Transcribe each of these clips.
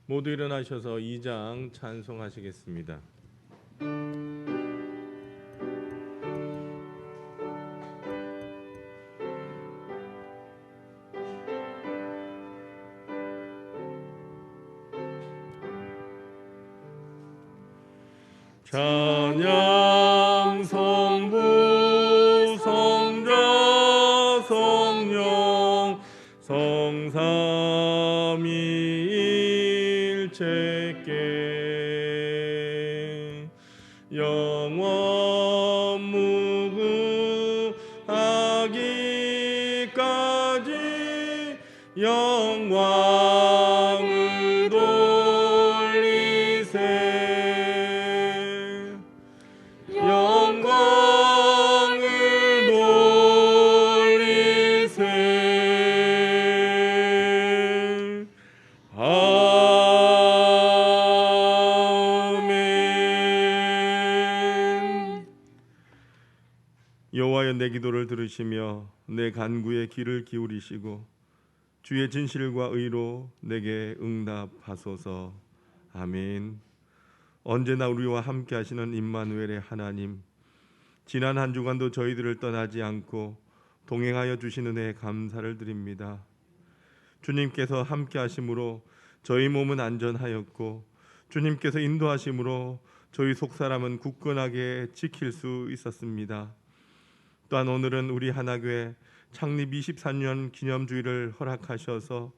모두 일어나셔서 2장 찬송하시겠습니다. 찬양 성부 성자 성령 성삼위일체께 영원 무궁하기까지 영광을 돌리세. 영광을 돌리세. 아멘. 여호와여, 내 기도를 들으시며 내 간구에 귀를 기울이시고 주의 진실과 의로 내게 응답하소서. 아멘. 언제나 우리와 함께 하시는 임마누엘의 하나님, 지난 한 주간도 저희들을 떠나지 않고 동행하여 주신 은혜에 감사를 드립니다. 주님께서 함께 하심으로 저희 몸은 안전하였고 주님께서 인도하심으로 저희 속사람은 굳건하게 지킬 수 있었습니다. 또한 오늘은 우리 하나교회 창립 24년 기념주일을 허락하셔서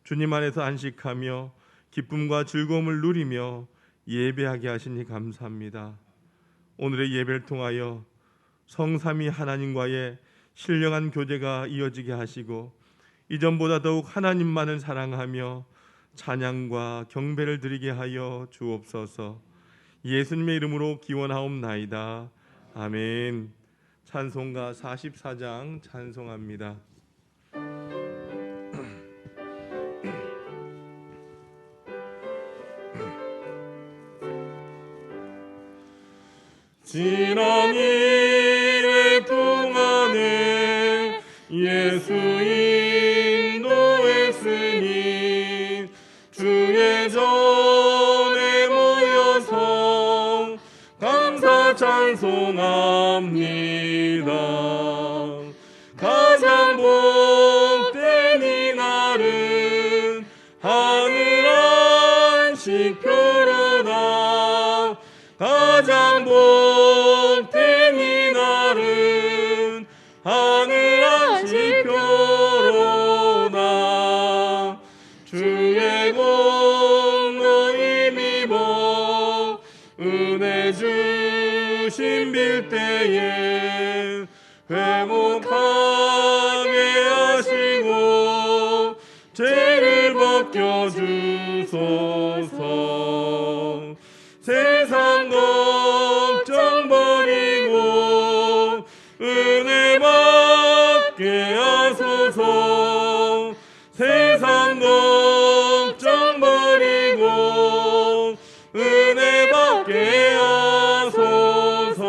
주님 안에서 안식하며 기쁨과 즐거움을 누리며 예배하게 하시니 감사합니다. 오늘의 예배를 통하여 성삼위 하나님과의 신령한 교제가 이어지게 하시고 이전보다 더욱 하나님만을 사랑하며 찬양과 경배를 드리게 하여 주옵소서. 예수님의 이름으로 기원하옵나이다. 아멘. 찬송가 44장 찬송합니다. 지난 1회 동안에 예수 인도했으니 주의 전에 모여서 감사 찬송합니다. 가장 복된 이날은 하늘 안식표로다. 가장 복된 이날은 하늘 안식표로다. 주의 공로 힘입어 은혜 주신 빌때에 회복하게 하시고 죄를 벗겨주소서. 세상 걱정 버리고 은혜 받게 하소서. 세상 걱정 버리고 은혜 받게 하소서.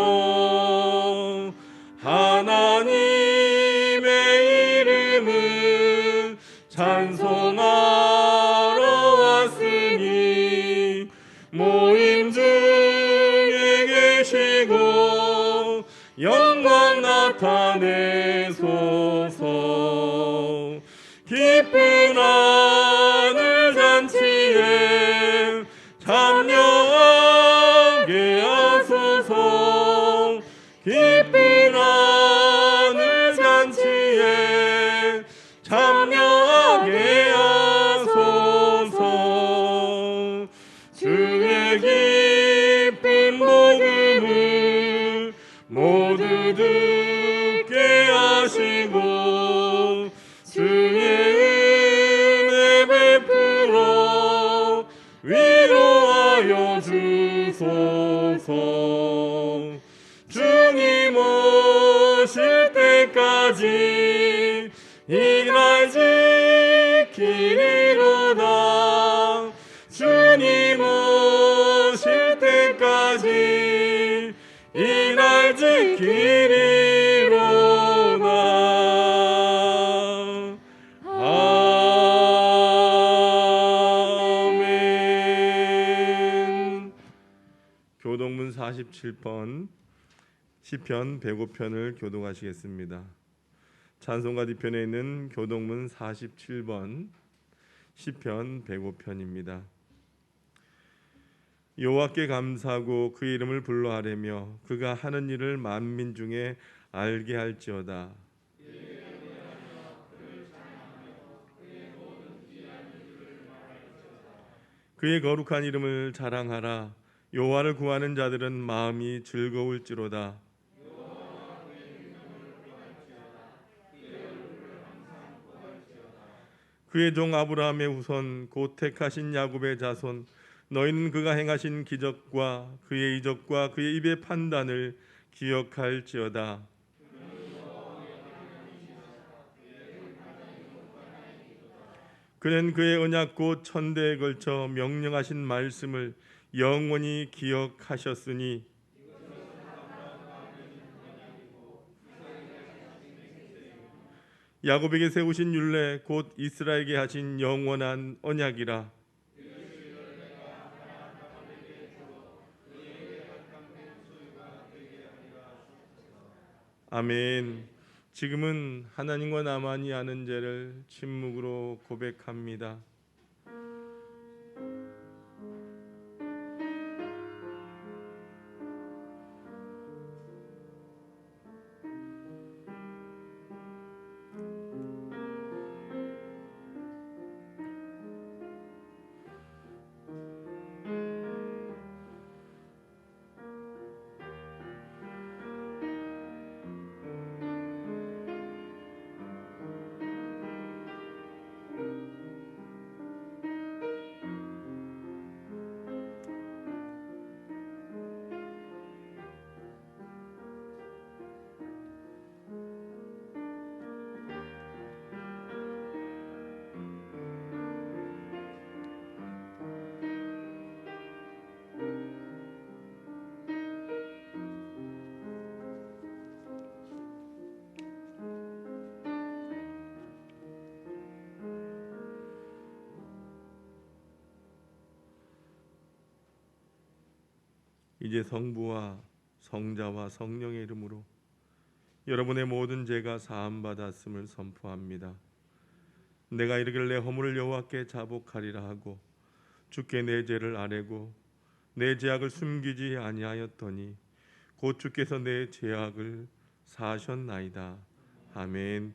하나님의 이름을 찬송하러 왔으니 모임 중에 계시고 영광 나타내소서. 기쁜 하늘 잔치에 참여하게 하소서. 기쁜 하늘 잔치에 참여하게 하소서. 주의 기쁜 복음을 모두 듣게 하시고 주의 은혜 베풀어 위로하여 주소서. 주님 오실 때까지 이날 지키리로다. 주님 오실 때까지 이날 지키리로다. 아멘. 47번 시편 105편을 교독하시겠습니다. 찬송가 뒤편에 있는 교독문 47번 시편 105편입니다. 여호와께 감사하고 그의 이름을 불러하려며 그가 하는 일을 만민 중에 알게 할지어다. 그의 거룩한 이름을 자랑하라. 여호와를 구하는 자들은 마음이 즐거울지로다. 그의 종 아브라함의 후손 곧 택하신 야곱의 자손, 너희는 그가 행하신 기적과 그의 이적과 그의 입의 판단을 기억할지어다. 그는 그의 언약 곧 천대에 걸쳐 명령하신 말씀을 영원히 기억하셨으니 야곱에게 세우신 율례 곧 이스라엘에게 하신 영원한 언약이라. 아멘. 지금은 하나님과 나만이 아는 죄를 침묵으로 고백합니다. 이제 성부와 성자와 성령의 이름으로 여러분의 모든 죄가 사함받았음을 선포합니다. 내가 이르기를 내 허물을 여호와께 자복하리라 하고 주께 내 죄를 아뢰고 내 죄악을 숨기지 아니하였더니 곧 주께서 내 죄악을 사하셨나이다. 아멘.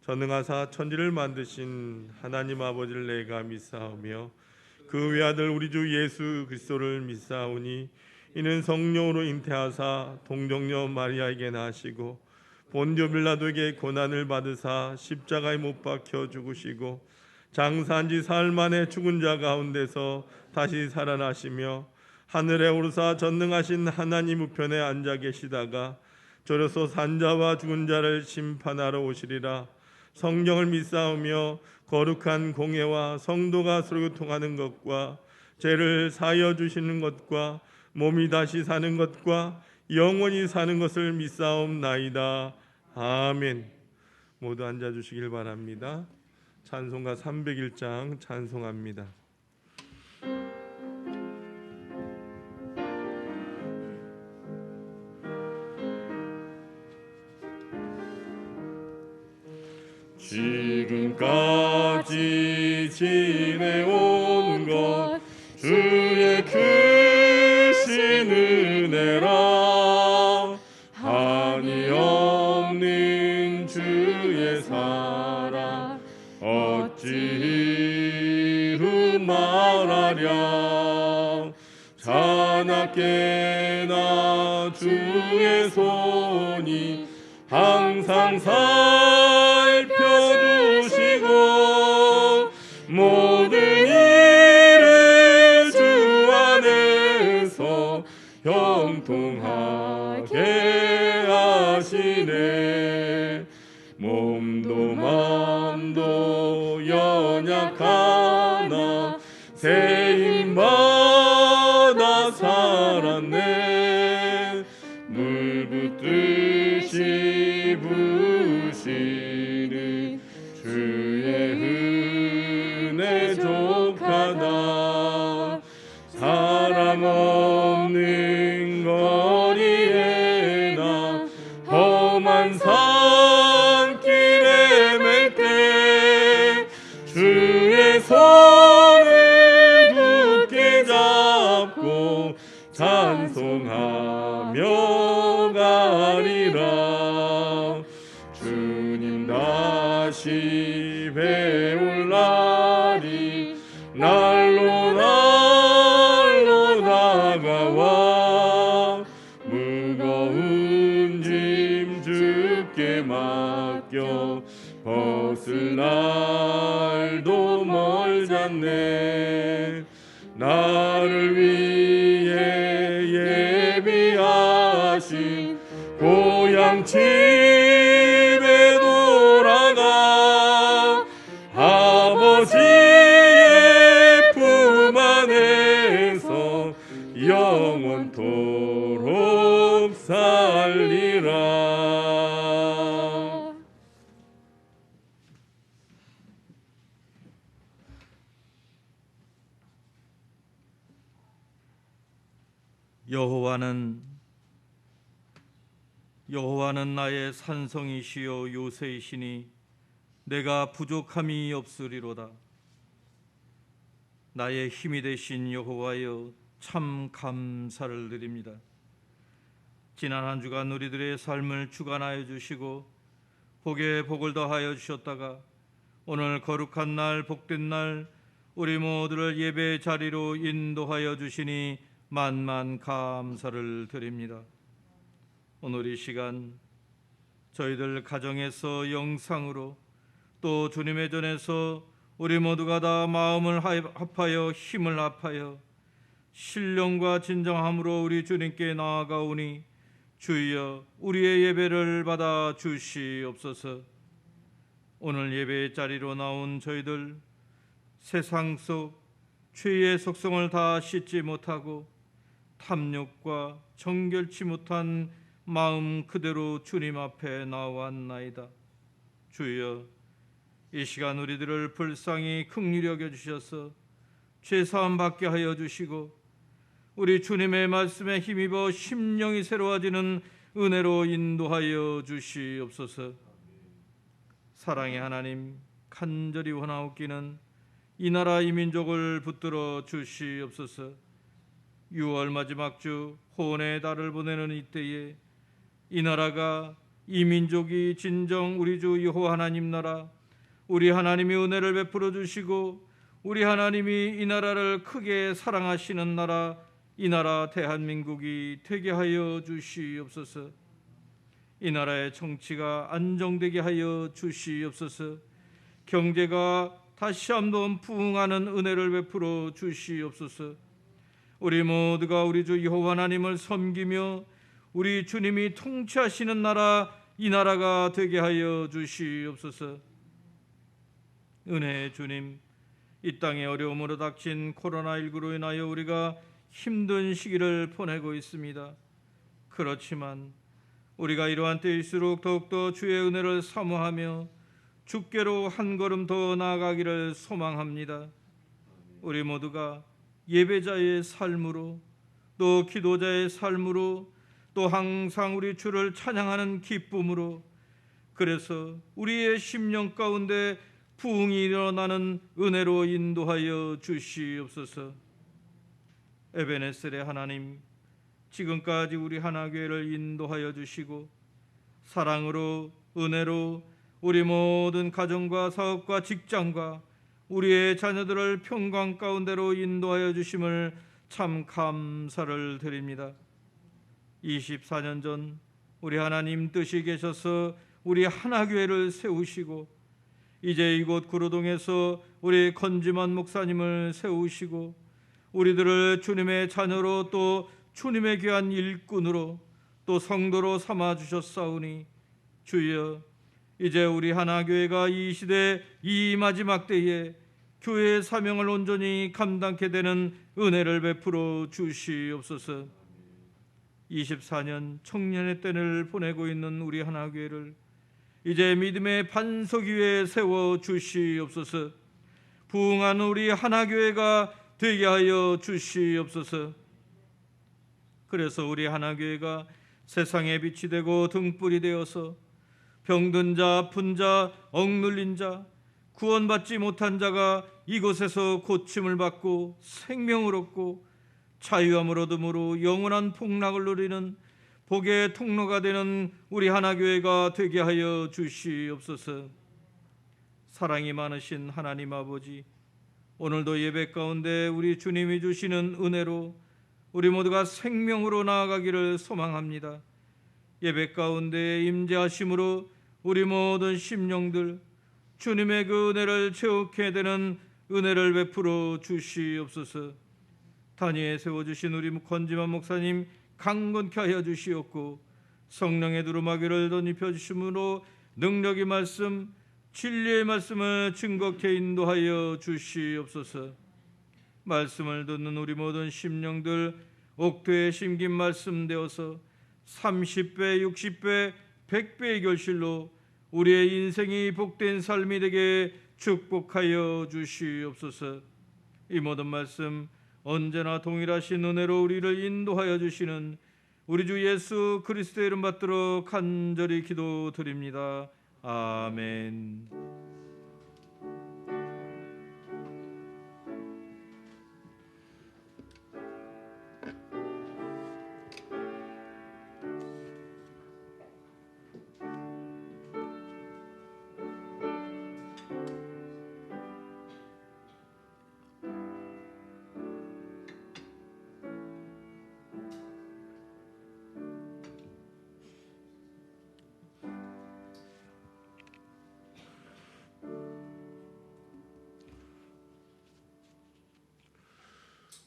전능하사 천지를 만드신 하나님 아버지를 내가 믿사오며 그 외아들 우리 주 예수 그리스도를 믿사오니 이는 성령으로 잉태하사 동정녀 마리아에게 나시고 본디오 빌라도에게 고난을 받으사 십자가에 못 박혀 죽으시고 장사한 지 사흘 만에 죽은 자 가운데서 다시 살아나시며 하늘에 오르사 전능하신 하나님 우편에 앉아 계시다가 저로서 산자와 죽은 자를 심판하러 오시리라. 성령을 믿사오며 거룩한 공예와 성도가 서로 교통하는 것과 죄를 사하여 주시는 것과 몸이 다시 사는 것과 영원히 사는 것을 믿사옵나이다. 아멘. 모두 앉아주시길 바랍니다. 찬송가 301장 찬송합니다. 지금까지 지내온 것 주의 크신 은혜라. 한이 없는 주의 사랑 어찌 말하랴. 자나깨나 주의 손이 항상 살펴주시고 모든 일을 주 안에서 형통하게 하시네. 몸도 마음도 연약하나 새 힘받아 살았네. 물 붓듯이 부으시는 주의 은혜 족하다. 사랑 없는 것 하리라. 주님 다시 배울 날이 날로 날로 다가와 무거운 짐 주께 맡겨 벗을 날도 멀잖네. 나를 위해 예비하신 고향 집에 돌아가 아버지의 품 안에서 영원토록 살리라. 여호와는 나의 산성이시요 요새이시니 내가 부족함이 없으리로다. 나의 힘이 되신 여호와여, 참 감사를 드립니다. 지난 한 주간 우리들의 삶을 주관하여 주시고 복에 복을 더하여 주셨다가 오늘 거룩한 날, 복된 날 우리 모두를 예배 자리로 인도하여 주시니 만만 감사를 드립니다. 오늘 이 시간 저희들 가정에서 영상으로 또 주님의 전에서 우리 모두가 다 마음을 합하여 힘을 합하여 신령과 진정함으로 우리 주님께 나아가오니 주여 우리의 예배를 받아 주시옵소서. 오늘 예배의 자리로 나온 저희들 세상 속 죄의 속성을 다 씻지 못하고 탐욕과 정결치 못한 마음 그대로 주님 앞에 나왔나이다. 주여 이 시간 우리들을 불쌍히 긍휼히 여겨 주셔서 죄사함 받게 하여 주시고 우리 주님의 말씀에 힘입어 심령이 새로워지는 은혜로 인도하여 주시옵소서. 사랑의 하나님, 간절히 원하옵기는 이 나라 이 민족을 붙들어 주시옵소서. 6월 마지막 주 호원의 달을 보내는 이때에 이 나라가, 이 민족이 진정 우리 주 여호와 하나님 나라, 우리 하나님이 은혜를 베풀어 주시고 우리 하나님이 이 나라를 크게 사랑하시는 나라, 이 나라 대한민국이 되게 하여 주시옵소서. 이 나라의 정치가 안정되게 하여 주시옵소서. 경제가 다시 한번 부흥하는 은혜를 베풀어 주시옵소서. 우리 모두가 우리 주 여호와 하나님을 섬기며 우리 주님이 통치하시는 나라, 이 나라가 되게 하여 주시옵소서. 은혜의 주님, 이 땅에 어려움으로 닥친 코로나19로 인하여 우리가 힘든 시기를 보내고 있습니다. 그렇지만 우리가 이러한 때일수록 더욱더 주의 은혜를 사모하며 주께로 한 걸음 더 나아가기를 소망합니다. 우리 모두가 예배자의 삶으로 또 기도자의 삶으로 또 항상 우리 주를 찬양하는 기쁨으로, 그래서 우리의 심령 가운데 부흥이 일어나는 은혜로 인도하여 주시옵소서. 에베네셀의 하나님, 지금까지 우리 하나교회를 인도하여 주시고 사랑으로 은혜로 우리 모든 가정과 사업과 직장과 우리의 자녀들을 평강 가운데로 인도하여 주심을 참 감사를 드립니다. 24년 전 우리 하나님 뜻이 계셔서 우리 하나교회를 세우시고 이제 이곳 구로동에서 우리 건지만 목사님을 세우시고 우리들을 주님의 자녀로 또 주님의 귀한 일꾼으로 또 성도로 삼아주셨사오니 주여, 이제 우리 하나교회가 이 시대 이 마지막 때에 교회의 사명을 온전히 감당케 되는 은혜를 베풀어 주시옵소서. 24년 청년의 때를 보내고 있는 우리 하나교회를 이제 믿음의 반석 위에 세워 주시옵소서. 부흥한 우리 하나교회가 되게 하여 주시옵소서. 그래서 우리 하나교회가 세상의 빛이 되고 등불이 되어서 병든 자, 아픈 자, 억눌린 자, 구원받지 못한 자가 이곳에서 고침을 받고 생명을 얻고 자유함을 얻음으로 영원한 복락을 누리는 복의 통로가 되는 우리 하나교회가 되게 하여 주시옵소서. 사랑이 많으신 하나님 아버지, 오늘도 예배 가운데 우리 주님이 주시는 은혜로 우리 모두가 생명으로 나아가기를 소망합니다. 예배 가운데 임재하심으로 우리 모든 심령들 주님의 그 은혜를 체험하게 되는 은혜를 베풀어 주시옵소서. 단위에 세워주신 우리 권지만 목사님 강건케 하여 주시옵고, 성령의 두루마기를 덧입혀 주심으로 능력의 말씀, 진리의 말씀을 증거케 인도하여 주시옵소서. 말씀을 듣는 우리 모든 심령들 옥토에 심긴 말씀 되어서 30배, 60배, 100배의 결실로 우리의 인생이 복된 삶이 되게 축복하여 주시옵소서. 이 모든 말씀 언제나 동일하신 은혜로 우리를 인도하여 주시는 우리 주 예수 그리스도의 이름 받들어 간절히 기도드립니다. 아멘.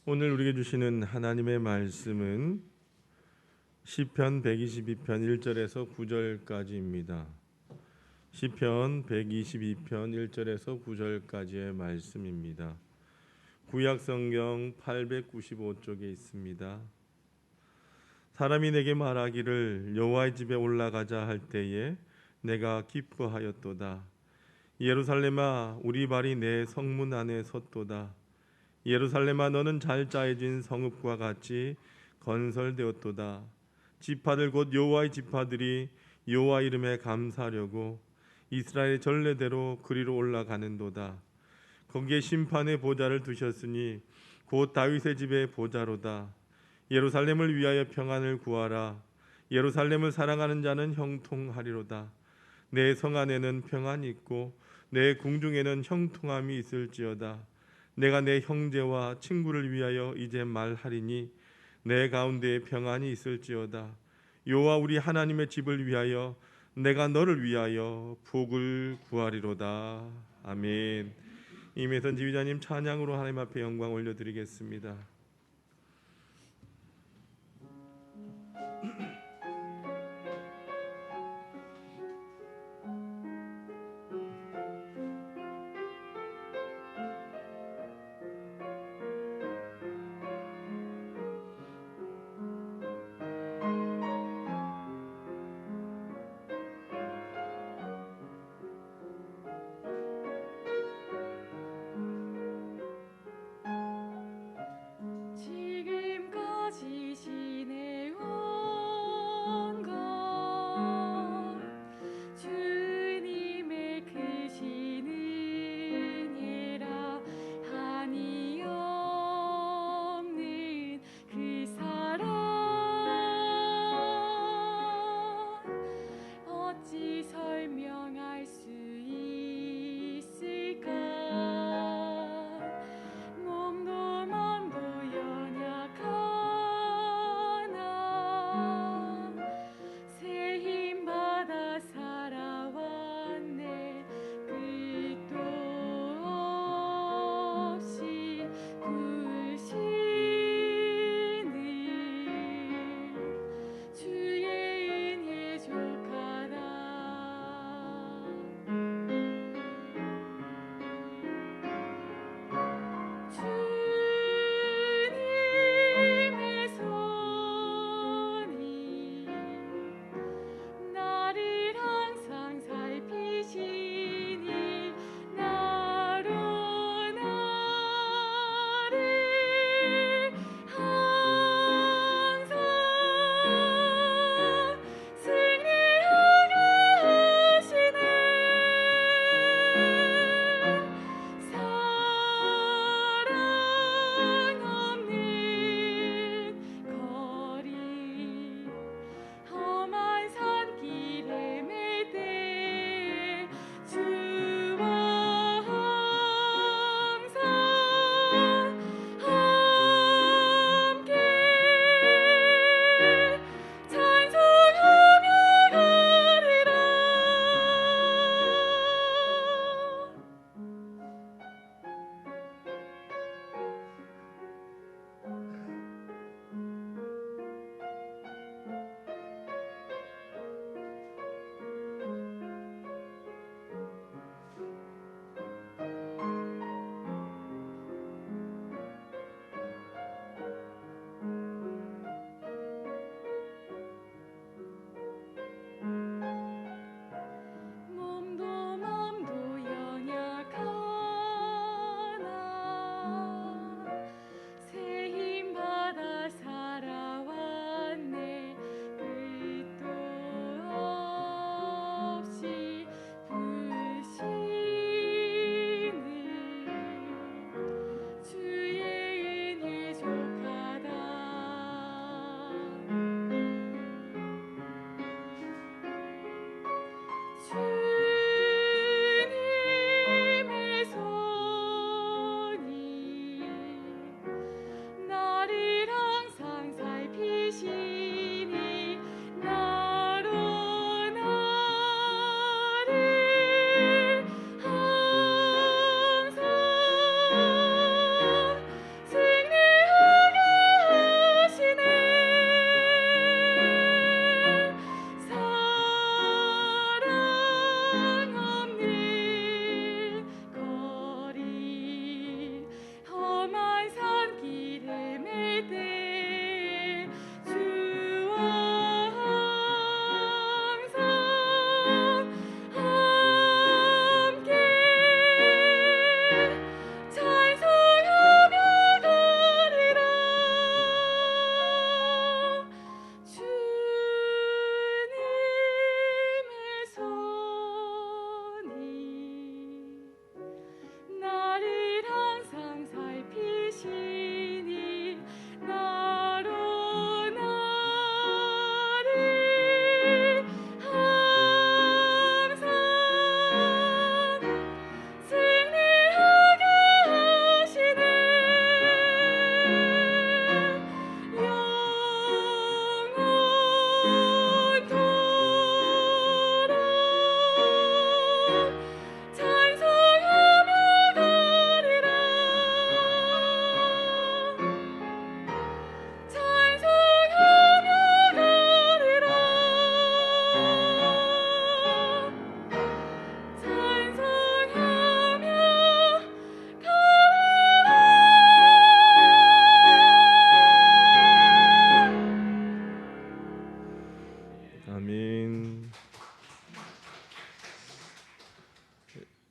오늘 우리에게 주시는 하나님의 말씀은 시편 122편 1절에서 9절까지입니다. 시편 122편 1절에서 9절까지의 말씀입니다. 구약 성경 895쪽에 있습니다. 사람이 내게 말하기를 여호와의 집에 올라가자 할 때에 내가 기뻐하였도다. 예루살렘아, 우리 발이 내 성문 안에 섰도다. 예루살렘아, 너는 잘 짜여진 성읍과 같이 건설되었도다. 지파들 곧 여호와의 지파들이 여호와 이름에 감사하려고 이스라엘의 전례대로 그리로 올라가는도다. 거기에 심판의 보좌를 두셨으니 곧 다윗의 집의 보좌로다. 예루살렘을 위하여 평안을 구하라. 예루살렘을 사랑하는 자는 형통하리로다. 내 성 안에는 평안이 있고 내 궁중에는 형통함이 있을지어다. 내가 내 형제와 친구를 위하여 이제 말하리니 내 가운데에 평안이 있을지어다. 여호와 우리 하나님의 집을 위하여 내가 너를 위하여 복을 구하리로다. 아멘. 임혜선 지휘자님 찬양으로 하나님 앞에 영광 올려드리겠습니다.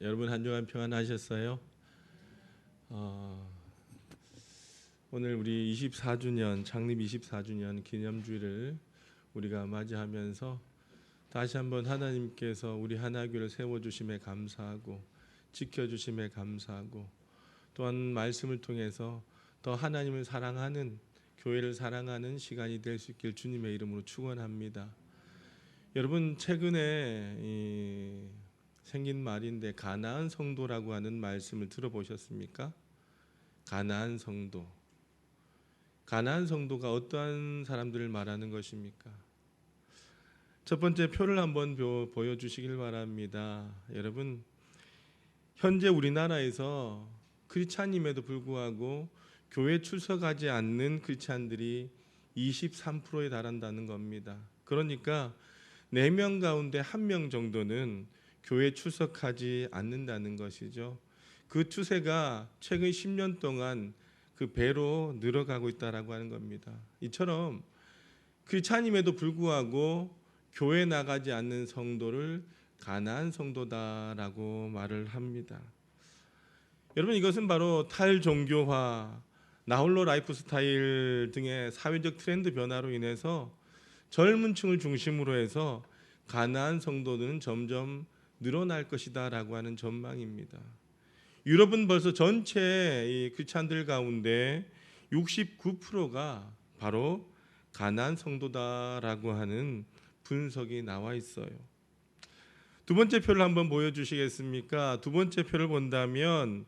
여러분 한 주간 평안하셨어요? 오늘 우리 24주년 창립 24주년 기념주일을 우리가 맞이하면서 다시 한번 하나님께서 우리 하나교를 세워주심에 감사하고 지켜주심에 감사하고 또한 말씀을 통해서 더 하나님을 사랑하는 교회를 사랑하는 시간이 될 수 있길 주님의 이름으로 축원합니다. 여러분 최근에 생긴 말인데 가나안 성도라고 하는 말씀을 들어보셨습니까? 가나안 성도. 가나안 성도가 어떠한 사람들을 말하는 것입니까? 첫 번째 표를 한번 보여주시길 바랍니다. 여러분 현재 우리나라에서 크리스찬임에도 불구하고 교회 출석하지 않는 크리스찬들이 23%에 달한다는 겁니다. 그러니까 4명 가운데 1명 정도는 교회 출석하지 않는다는 것이죠. 그 추세가 최근 10년 동안 그 배로 늘어가고 있다라고 하는 겁니다. 이처럼 크리스찬임에도 불구하고 교회 나가지 않는 성도를 가나안 성도다라고 말을 합니다. 여러분 이것은 바로 탈종교화, 나홀로 라이프 스타일 등의 사회적 트렌드 변화로 인해서 젊은 층을 중심으로 해서 가나안 성도들은 점점 늘어날 것이다라고 하는 전망입니다. 유럽은 벌써 전체 이 크리스찬들 가운데 69%가 바로 가나안 성도다라고 하는 분석이 나와 있어요. 두 번째 표를 한번 보여주시겠습니까? 두 번째 표를 본다면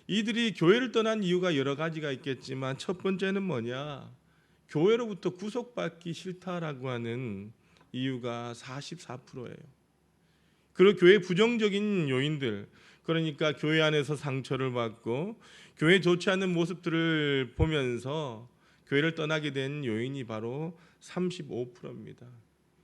이들이 교회를 떠난 이유가 여러 가지가 있겠지만 첫 번째는 뭐냐? 교회로부터 구속받기 싫다라고 하는 이유가 44%예요. 그리고 교회 부정적인 요인들, 그러니까 교회 안에서 상처를 받고 교회 좋지 않은 모습들을 보면서 교회를 떠나게 된 요인이 바로 35%입니다.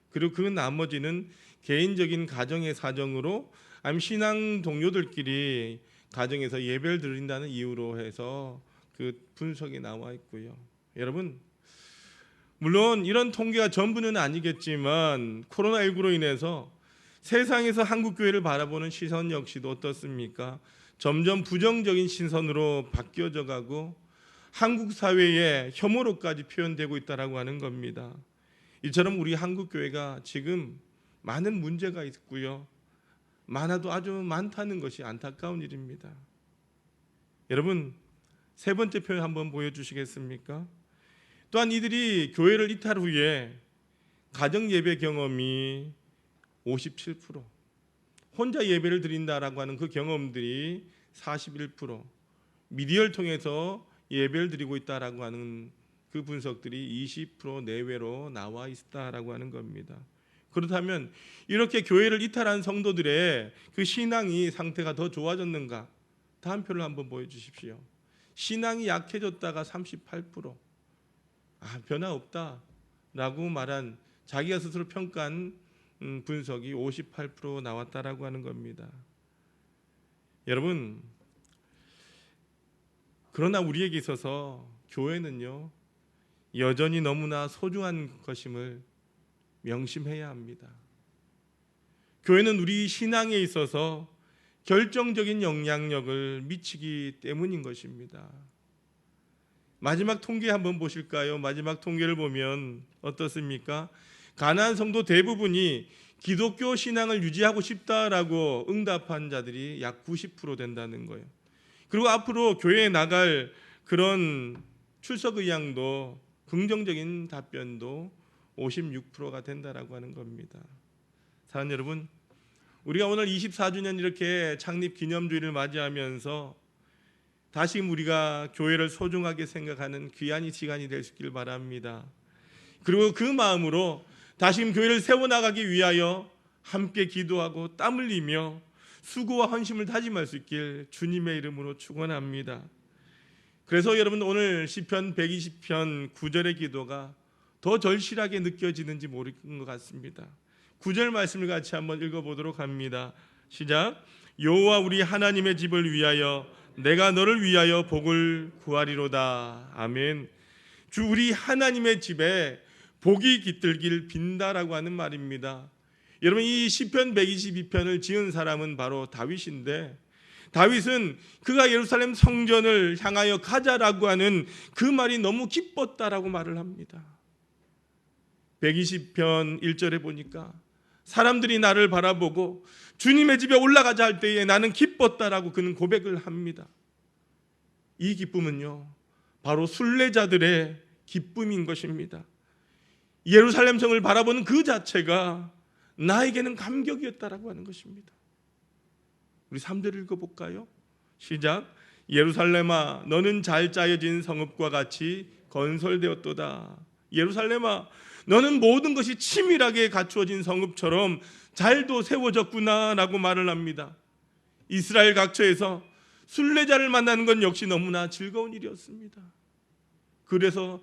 그리고 그 나머지는 개인적인 가정의 사정으로 아니면 신앙 동료들끼리 가정에서 예배를 드린다는 이유로 해서 그 분석이 나와 있고요. 여러분 물론 이런 통계가 전부는 아니겠지만 코로나19로 인해서 세상에서 한국 교회를 바라보는 시선 역시도 어떻습니까? 점점 부정적인 시선으로 바뀌어져 가고 한국 사회에 혐오로까지 표현되고 있다라고 하는 겁니다. 이처럼 우리 한국 교회가 지금 많은 문제가 있고요. 많아도 아주 많다는 것이 안타까운 일입니다. 여러분 세 번째 표 한번 보여주시겠습니까? 또한 이들이 교회를 이탈 후에 가정 예배 경험이 57%, 혼자 예배를 드린다라고 하는 그 경험들이 41%, 미디어를 통해서 예배를 드리고 있다라고 하는 그 분석들이 20% 내외로 나와 있다라고 하는 겁니다. 그렇다면 이렇게 교회를 이탈한 성도들의 그 신앙이 상태가 더 좋아졌는가? 다음 표를 한번 보여주십시오. 신앙이 약해졌다가 38%, 변화 없다라고 말한 자기가 스스로 평가한 분석이 58% 나왔다라고 하는 겁니다. 여러분, 그러나 우리에게 있어서 교회는요 여전히 너무나 소중한 것임을 명심해야 합니다. 교회는 우리 신앙에 있어서 결정적인 영향력을 미치기 때문인 것입니다. 마지막 통계 한번 보실까요? 마지막 통계를 보면 어떻습니까? 가나안 성도 대부분이 기독교 신앙을 유지하고 싶다라고 응답한 자들이 약 90% 된다는 거예요. 그리고 앞으로 교회에 나갈 그런 출석 의향도 긍정적인 답변도 56%가 된다라고 하는 겁니다. 사랑하는 여러분, 우리가 오늘 24주년 이렇게 창립 기념주일을 맞이하면서 다시금 우리가 교회를 소중하게 생각하는 귀한 이 시간이 될 수 있길 바랍니다. 그리고 그 마음으로 다시금 교회를 세워나가기 위하여 함께 기도하고 땀 흘리며 수고와 헌신을 다짐할 수 있길 주님의 이름으로 축원합니다. 그래서 여러분 오늘 시편 120편 9절의 기도가 더 절실하게 느껴지는지 모르는 것 같습니다. 9절 말씀을 같이 한번 읽어보도록 합니다. 시작. 여호와 우리 하나님의 집을 위하여 내가 너를 위하여 복을 구하리로다. 아멘. 주 우리 하나님의 집에 복이 깃들길 빈다라고 하는 말입니다. 여러분, 이 시편 122편을 지은 사람은 바로 다윗인데, 다윗은 그가 예루살렘 성전을 향하여 가자라고 하는 그 말이 너무 기뻤다라고 말을 합니다. 120편 1절에 보니까 사람들이 나를 바라보고 주님의 집에 올라가자 할 때에 나는 기뻤다라고 그는 고백을 합니다. 이 기쁨은요, 바로 순례자들의 기쁨인 것입니다. 예루살렘 성을 바라보는 그 자체가 나에게는 감격이었다라고 하는 것입니다. 우리 3절 읽어볼까요? 시작. 예루살렘아, 너는 잘 짜여진 성읍과 같이 건설되었도다. 예루살렘아, 너는 모든 것이 치밀하게 갖추어진 성읍처럼 잘도 세워졌구나 라고 말을 합니다. 이스라엘 각처에서 순례자를 만나는 건 역시 너무나 즐거운 일이었습니다. 그래서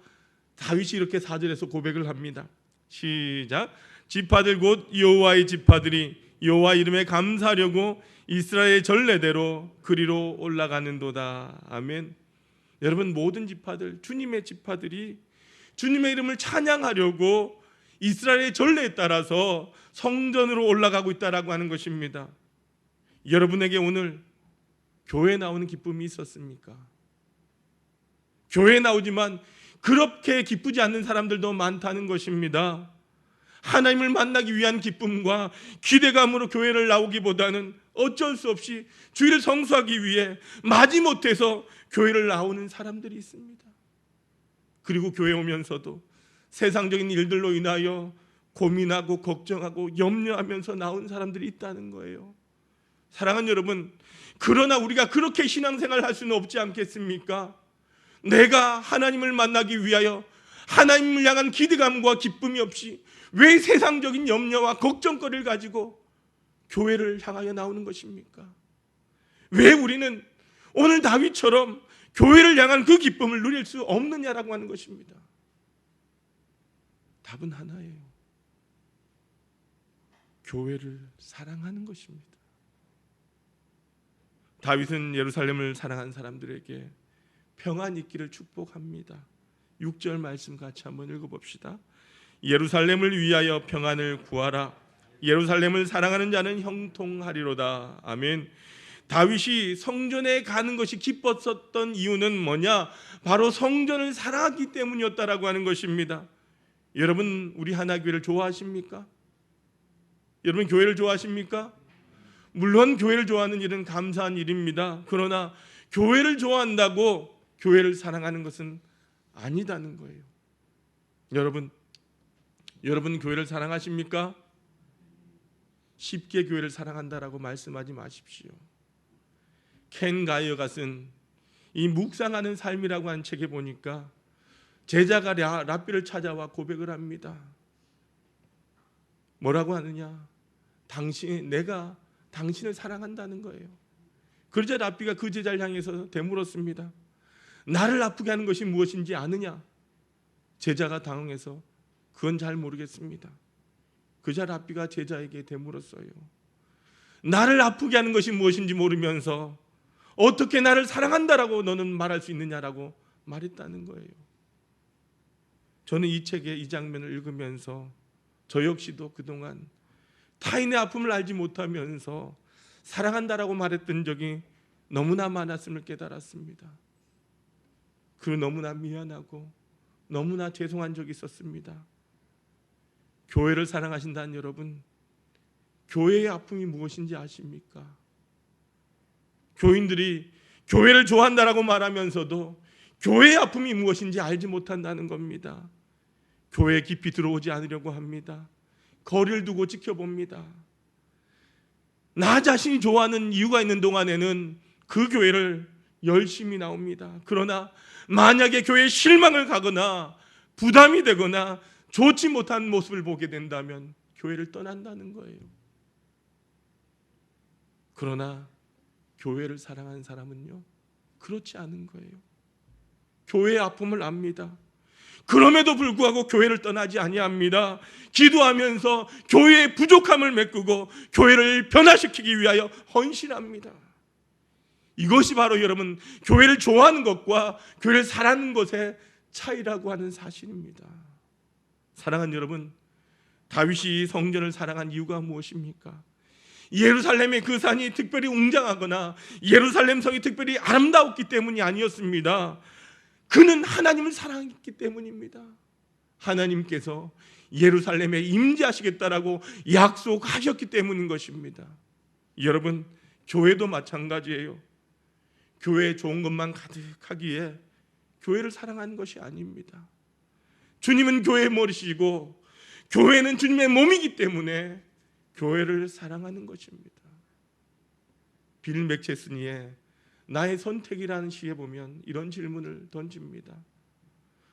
다윗이 이렇게 4절에서 고백을 합니다. 시작. 지파들 곧 여호와의 지파들이 여호와 이름에 감사하려고 이스라엘 전례대로 그리로 올라가는도다. 아멘. 여러분, 모든 지파들, 주님의 지파들이 주님의 이름을 찬양하려고 이스라엘의 전례에 따라서 성전으로 올라가고 있다라고 하는 것입니다. 여러분에게 오늘 교회에 나오는 기쁨이 있었습니까? 교회에 나오지만 그렇게 기쁘지 않는 사람들도 많다는 것입니다. 하나님을 만나기 위한 기쁨과 기대감으로 교회를 나오기보다는 어쩔 수 없이 주일을 성수하기 위해 마지못해서 교회를 나오는 사람들이 있습니다. 그리고 교회 오면서도 세상적인 일들로 인하여 고민하고 걱정하고 염려하면서 나온 사람들이 있다는 거예요. 사랑하는 여러분, 그러나 우리가 그렇게 신앙생활을 할 수는 없지 않겠습니까? 내가 하나님을 만나기 위하여 하나님을 향한 기대감과 기쁨이 없이 왜 세상적인 염려와 걱정거리를 가지고 교회를 향하여 나오는 것입니까? 왜 우리는 오늘 다윗처럼 교회를 향한 그 기쁨을 누릴 수 없느냐라고 하는 것입니다. 답은 하나예요. 교회를 사랑하는 것입니다. 다윗은 예루살렘을 사랑한 사람들에게 평안 있기를 축복합니다. 6절 말씀 같이 한번 읽어봅시다. 예루살렘을 위하여 평안을 구하라. 예루살렘을 사랑하는 자는 형통하리로다. 아멘. 다윗이 성전에 가는 것이 기뻤었던 이유는 뭐냐? 바로 성전을 사랑하기 때문이었다라고 하는 것입니다. 여러분, 우리 하나교회를 좋아하십니까? 여러분, 교회를 좋아하십니까? 물론 교회를 좋아하는 일은 감사한 일입니다. 그러나 교회를 좋아한다고 교회를 사랑하는 것은 아니다는 거예요. 여러분 교회를 사랑하십니까? 쉽게 교회를 사랑한다라고 말씀하지 마십시오. 켄 가이어가 쓴 이 묵상하는 삶이라고 한 책에 보니까 제자가 랍비를 찾아와 고백을 합니다. 뭐라고 하느냐? 내가 당신을 사랑한다는 거예요. 그러자 랍비가 그 제자를 향해서 되물었습니다. 나를 아프게 하는 것이 무엇인지 아느냐? 제자가 당황해서 그건 잘 모르겠습니다. 그자 랍비가 제자에게 되물었어요. 나를 아프게 하는 것이 무엇인지 모르면서 어떻게 나를 사랑한다라고 너는 말할 수 있느냐라고 말했다는 거예요. 저는 이 책의 이 장면을 읽으면서 저 역시도 그동안 타인의 아픔을 알지 못하면서 사랑한다라고 말했던 적이 너무나 많았음을 깨달았습니다. 그리고 너무나 미안하고 너무나 죄송한 적이 있었습니다. 교회를 사랑하신다는 여러분, 교회의 아픔이 무엇인지 아십니까? 교인들이 교회를 좋아한다라고 말하면서도 교회의 아픔이 무엇인지 알지 못한다는 겁니다. 교회에 깊이 들어오지 않으려고 합니다. 거리를 두고 지켜봅니다. 나 자신이 좋아하는 이유가 있는 동안에는 그 교회를 열심히 나옵니다. 그러나 만약에 교회에 실망을 가거나 부담이 되거나 좋지 못한 모습을 보게 된다면 교회를 떠난다는 거예요. 그러나 교회를 사랑하는 사람은요, 그렇지 않은 거예요. 교회의 아픔을 압니다. 그럼에도 불구하고 교회를 떠나지 아니합니다. 기도하면서 교회의 부족함을 메꾸고 교회를 변화시키기 위하여 헌신합니다. 이것이 바로 여러분, 교회를 좋아하는 것과 교회를 사랑하는 것의 차이라고 하는 사실입니다. 사랑하는 여러분, 다윗이 성전을 사랑한 이유가 무엇입니까? 예루살렘의 그 산이 특별히 웅장하거나 예루살렘 성이 특별히 아름다웠기 때문이 아니었습니다. 그는 하나님을 사랑했기 때문입니다. 하나님께서 예루살렘에 임재하시겠다라고 약속하셨기 때문인 것입니다. 여러분, 교회도 마찬가지예요. 교회에 좋은 것만 가득하기에 교회를 사랑하는 것이 아닙니다. 주님은 교회의 머리시고 교회는 주님의 몸이기 때문에 교회를 사랑하는 것입니다. 빌 맥체스니의 나의 선택이라는 시에 보면 이런 질문을 던집니다.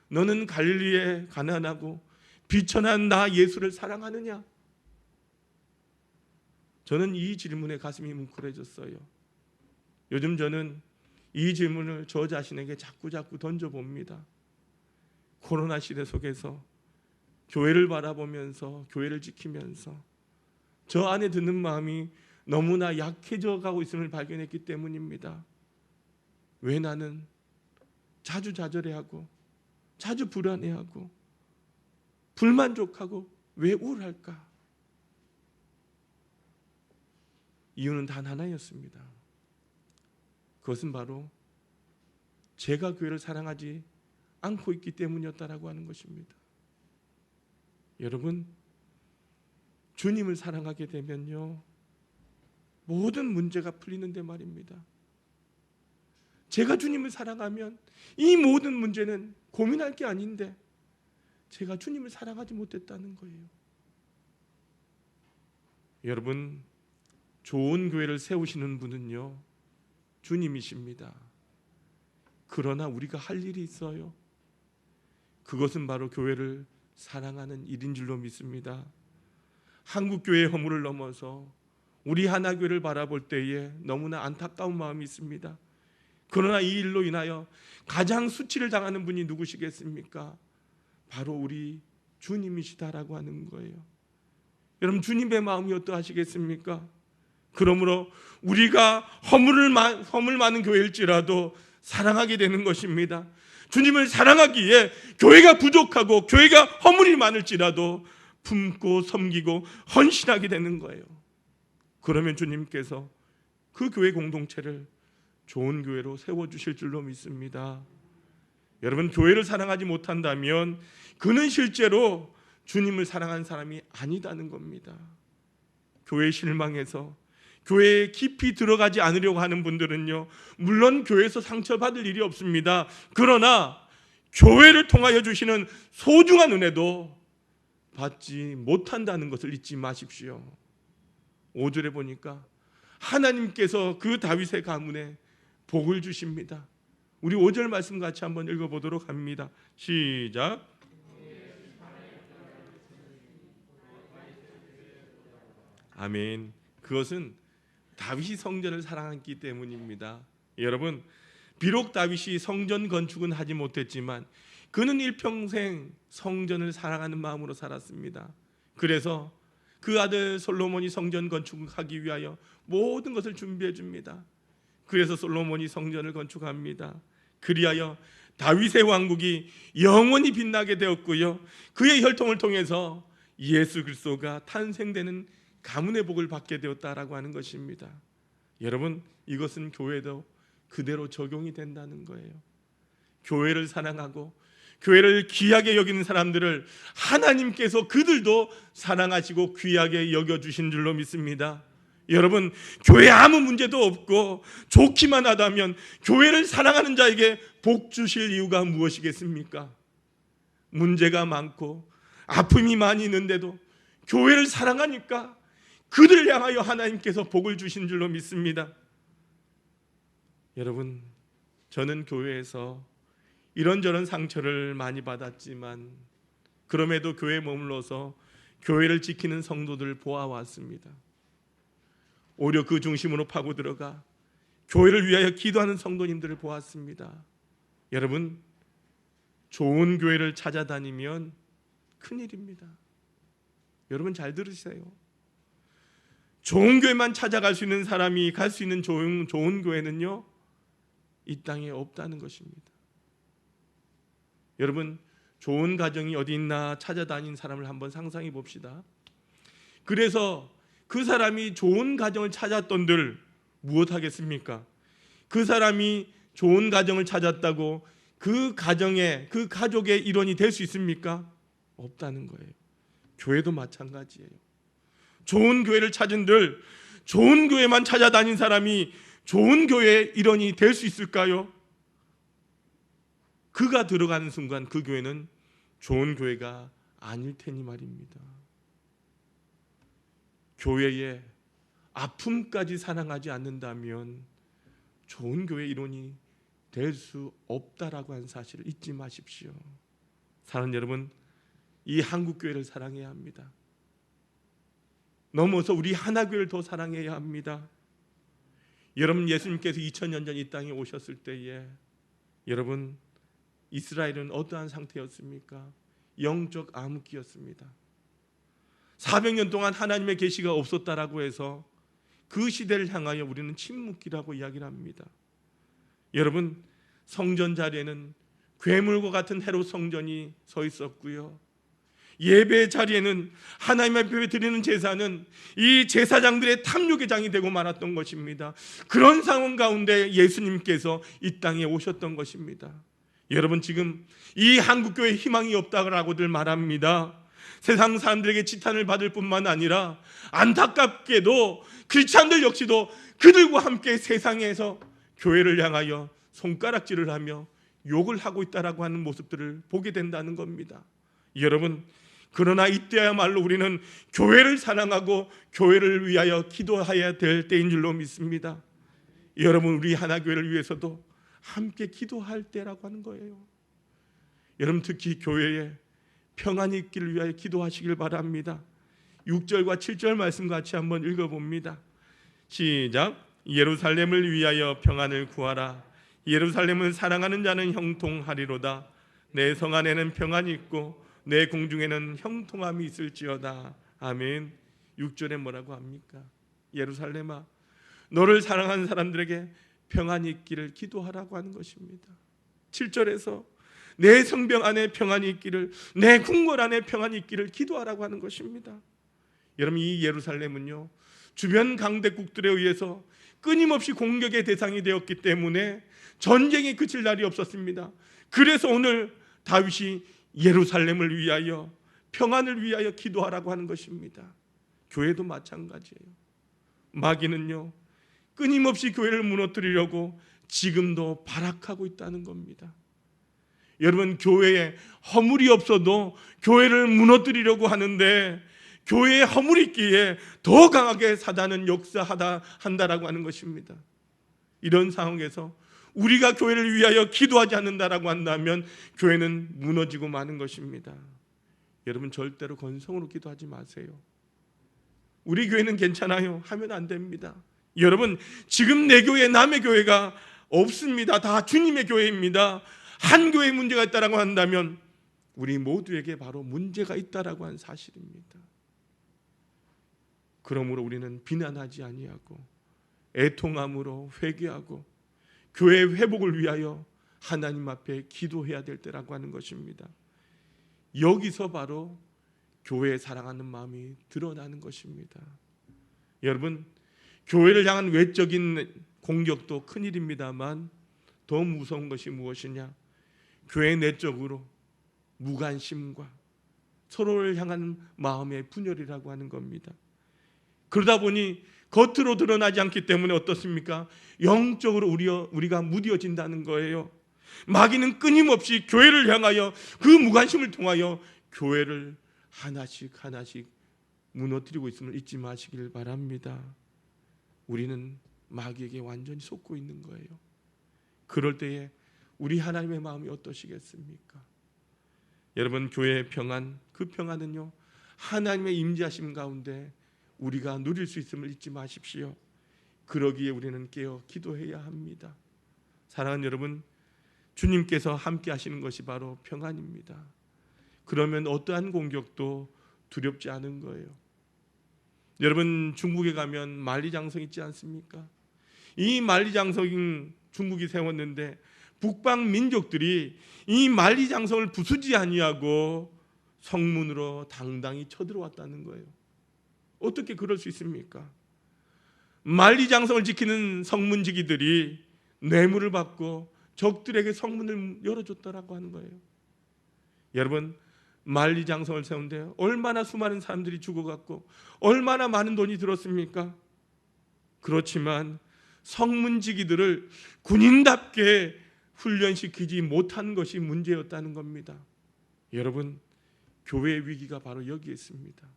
너는 갈릴리에 가난하고 비천한 나 예수를 사랑하느냐? 저는 이 질문에 가슴이 뭉클해졌어요. 요즘 저는 이 질문을 저 자신에게 자꾸 던져봅니다. 코로나 시대 속에서 교회를 바라보면서 교회를 지키면서 저 안에 드는 마음이 너무나 약해져 가고 있음을 발견했기 때문입니다. 왜 나는 자주 좌절해하고 자주 불안해하고 불만족하고 왜 우울할까? 이유는 단 하나였습니다. 그것은 바로 제가 교회를 사랑하지 않고 있기 때문이었다라고 하는 것입니다. 여러분, 주님을 사랑하게 되면요, 모든 문제가 풀리는데 말입니다. 제가 주님을 사랑하면 이 모든 문제는 고민할 게 아닌데 제가 주님을 사랑하지 못했다는 거예요. 여러분, 좋은 교회를 세우시는 분은요, 주님이십니다. 그러나 우리가 할 일이 있어요. 그것은 바로 교회를 사랑하는 일인 줄로 믿습니다. 한국교회의 허물을 넘어서 우리 하나교회를 바라볼 때에 너무나 안타까운 마음이 있습니다. 그러나 이 일로 인하여 가장 수치를 당하는 분이 누구시겠습니까? 바로 우리 주님이시다라고 하는 거예요. 여러분, 주님의 마음이 어떠하시겠습니까? 그러므로 우리가 허물 많은 교회일지라도 사랑하게 되는 것입니다. 주님을 사랑하기에 교회가 부족하고 교회가 허물이 많을지라도 품고 섬기고 헌신하게 되는 거예요. 그러면 주님께서 그 교회 공동체를 좋은 교회로 세워주실 줄로 믿습니다. 여러분, 교회를 사랑하지 못한다면 그는 실제로 주님을 사랑한 사람이 아니다는 겁니다. 교회에 실망해서 교회에 깊이 들어가지 않으려고 하는 분들은요, 물론 교회에서 상처받을 일이 없습니다. 그러나 교회를 통하여 주시는 소중한 은혜도 받지 못한다는 것을 잊지 마십시오. 5절에 보니까 하나님께서 그 다윗의 가문에 복을 주십니다. 우리 5절 말씀 같이 한번 읽어보도록 합니다. 시작. 아멘. 그것은 다윗이 성전을 사랑했기 때문입니다. 여러분, 비록 다윗이 성전 건축은 하지 못했지만 그는 일평생 성전을 사랑하는 마음으로 살았습니다. 그래서 그 아들 솔로몬이 성전 건축하기 위하여 모든 것을 준비해 줍니다. 그래서 솔로몬이 성전을 건축합니다. 그리하여 다윗의 왕국이 영원히 빛나게 되었고요, 그의 혈통을 통해서 예수 그리스도가 탄생되는 가문의 복을 받게 되었다라고 하는 것입니다. 여러분, 이것은 교회도 그대로 적용이 된다는 거예요. 교회를 사랑하고 교회를 귀하게 여기는 사람들을 하나님께서 그들도 사랑하시고 귀하게 여겨주신 줄로 믿습니다. 여러분, 교회에 아무 문제도 없고 좋기만 하다면 교회를 사랑하는 자에게 복 주실 이유가 무엇이겠습니까? 문제가 많고 아픔이 많이 있는데도 교회를 사랑하니까 그들을 향하여 하나님께서 복을 주신 줄로 믿습니다. 여러분, 저는 교회에서 이런저런 상처를 많이 받았지만 그럼에도 교회에 머물러서 교회를 지키는 성도들을 보아왔습니다. 오히려 그 중심으로 파고 들어가 교회를 위하여 기도하는 성도님들을 보았습니다. 여러분, 좋은 교회를 찾아다니면 큰일입니다. 여러분, 잘 들으세요. 좋은 교회만 찾아갈 수 있는 사람이 갈 수 있는 좋은 교회는요, 이 땅에 없다는 것입니다. 여러분, 좋은 가정이 어디 있나 찾아다닌 사람을 한번 상상해 봅시다. 그래서 그 사람이 좋은 가정을 찾았던들 무엇 하겠습니까? 그 사람이 좋은 가정을 찾았다고 그 가정의, 그 가족의 일원이 될 수 있습니까? 없다는 거예요. 교회도 마찬가지예요. 좋은 교회를 찾은들, 좋은 교회만 찾아다닌 사람이 좋은 교회의 일원이 될 수 있을까요? 그가 들어가는 순간 그 교회는 좋은 교회가 아닐 테니 말입니다. 교회의 아픔까지 사랑하지 않는다면 좋은 교회의 일원이 될 수 없다라고 하는 사실을 잊지 마십시오. 사랑하는 여러분, 이 한국 교회를 사랑해야 합니다. 넘어서 우리 하나교회를 더 사랑해야 합니다. 여러분, 예수님께서 2000년 전 이 땅에 오셨을 때에 여러분, 이스라엘은 어떠한 상태였습니까? 영적 암흑기였습니다. 400년 동안 하나님의 계시가 없었다라고 해서 그 시대를 향하여 우리는 침묵기라고 이야기를 합니다. 여러분, 성전 자리에는 괴물과 같은 헤롯 성전이 서 있었고요, 예배 자리에는 하나님 앞에 드리는 제사는 이 제사장들의 탐욕의 장이 되고 말았던 것입니다. 그런 상황 가운데 예수님께서 이 땅에 오셨던 것입니다. 여러분, 지금 이 한국교회에 희망이 없다고들 말합니다. 세상 사람들에게 지탄을 받을 뿐만 아니라 안타깝게도 크리스찬들 역시도 그들과 함께 세상에서 교회를 향하여 손가락질을 하며 욕을 하고 있다라고 하는 모습들을 보게 된다는 겁니다. 여러분, 그러나 이때야말로 우리는 교회를 사랑하고 교회를 위하여 기도해야 될 때인 줄로 믿습니다. 여러분, 우리 하나교회를 위해서도 함께 기도할 때라고 하는 거예요. 여러분, 특히 교회에 평안이 있기를 위하여 기도하시길 바랍니다. 6절과 7절 말씀 같이 한번 읽어봅니다. 시작. 예루살렘을 위하여 평안을 구하라. 예루살렘은 사랑하는 자는 형통하리로다. 내 성 안에는 평안이 있고 내 궁중에는 형통함이 있을지어다. 아멘. 6절에 뭐라고 합니까? 예루살렘아, 너를 사랑하는 사람들에게 평안이 있기를 기도하라고 하는 것입니다. 7절에서 내 성벽 안에 평안이 있기를, 내 궁궐 안에 평안이 있기를 기도하라고 하는 것입니다. 여러분, 이 예루살렘은요, 주변 강대국들에 의해서 끊임없이 공격의 대상이 되었기 때문에 전쟁이 그칠 날이 없었습니다. 그래서 오늘 다윗이 예루살렘을 위하여, 평안을 위하여 기도하라고 하는 것입니다. 교회도 마찬가지예요. 마귀는요, 끊임없이 교회를 무너뜨리려고 지금도 발악하고 있다는 겁니다. 여러분, 교회에 허물이 없어도 교회를 무너뜨리려고 하는데, 교회에 허물이 있기에 더 강하게 사단은 역사한다라고 하는 것입니다. 이런 상황에서 우리가 교회를 위하여 기도하지 않는다라고 한다면 교회는 무너지고 마는 것입니다. 여러분, 절대로 건성으로 기도하지 마세요. 우리 교회는 괜찮아요 하면 안 됩니다. 여러분, 지금 내 교회, 남의 교회가 없습니다. 다 주님의 교회입니다. 한 교회에 문제가 있다라고 한다면 우리 모두에게 바로 문제가 있다라고 하는 사실입니다. 그러므로 우리는 비난하지 아니하고 애통함으로 회개하고 교회 회복을 위하여 하나님 앞에 기도해야 될 때라고 하는 것입니다. 여기서 바로 교회에 사랑하는 마음이 드러나는 것입니다. 여러분, 교회를 향한 외적인 공격도 큰일입니다만 더 무서운 것이 무엇이냐? 교회 내적으로 무관심과 서로를 향한 마음의 분열이라고 하는 겁니다. 그러다 보니 겉으로 드러나지 않기 때문에 어떻습니까? 영적으로 우리가 무뎌진다는 거예요. 마귀는 끊임없이 교회를 향하여 그 무관심을 통하여 교회를 하나씩 무너뜨리고 있음을 잊지 마시길 바랍니다. 우리는 마귀에게 완전히 속고 있는 거예요. 그럴 때에 우리 하나님의 마음이 어떠시겠습니까? 여러분, 교회의 평안, 그 평안은요, 하나님의 임재하심 가운데 우리가 누릴 수 있음을 잊지 마십시오. 그러기에 우리는 깨어 기도해야 합니다. 사랑하는 여러분, 주님께서 함께 하시는 것이 바로 평안입니다. 그러면 어떠한 공격도 두렵지 않은 거예요. 여러분, 중국에 가면 만리장성 있지 않습니까? 이 만리장성 중국이 세웠는데 북방 민족들이 이 만리장성을 부수지 아니하고 성문으로 당당히 쳐들어왔다는 거예요. 어떻게 그럴 수 있습니까? 만리장성을 지키는 성문지기들이 뇌물을 받고 적들에게 성문을 열어줬다라고 하는 거예요. 여러분, 만리장성을 세운데 얼마나 수많은 사람들이 죽어갔고 얼마나 많은 돈이 들었습니까? 그렇지만 성문지기들을 군인답게 훈련시키지 못한 것이 문제였다는 겁니다. 여러분, 교회의 위기가 바로 여기에 있습니다.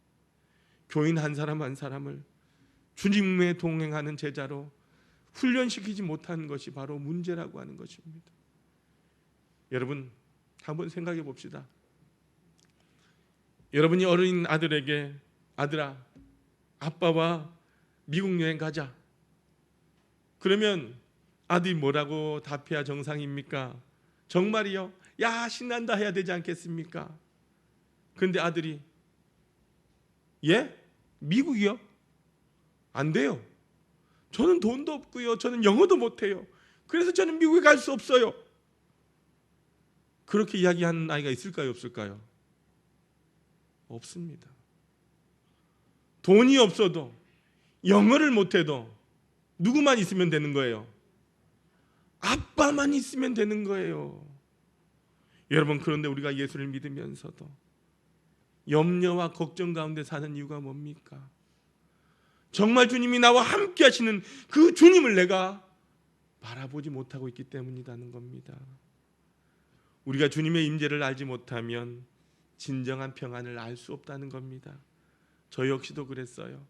교인 한 사람 한 사람을 주님에 동행하는 제자로 훈련시키지 못한 것이 바로 문제라고 하는 것입니다. 여러분, 한번 생각해 봅시다. 여러분이 어린 아들에게 아들아, 아빠와 미국 여행 가자. 그러면 아들이 뭐라고 답해야 정상입니까? 정말이요? 야, 신난다 해야 되지 않겠습니까? 그런데 아들이 예? 미국이요? 안 돼요. 저는 돈도 없고요. 저는 영어도 못해요. 그래서 저는 미국에 갈 수 없어요. 그렇게 이야기하는 아이가 있을까요? 없을까요? 없습니다. 돈이 없어도 영어를 못해도 누구만 있으면 되는 거예요? 아빠만 있으면 되는 거예요. 여러분, 그런데 우리가 예수를 믿으면서도 염려와 걱정 가운데 사는 이유가 뭡니까? 정말 주님이 나와 함께 하시는 그 주님을 내가 바라보지 못하고 있기 때문이라는 겁니다. 우리가 주님의 임재를 알지 못하면 진정한 평안을 알 수 없다는 겁니다. 저 역시도 그랬어요.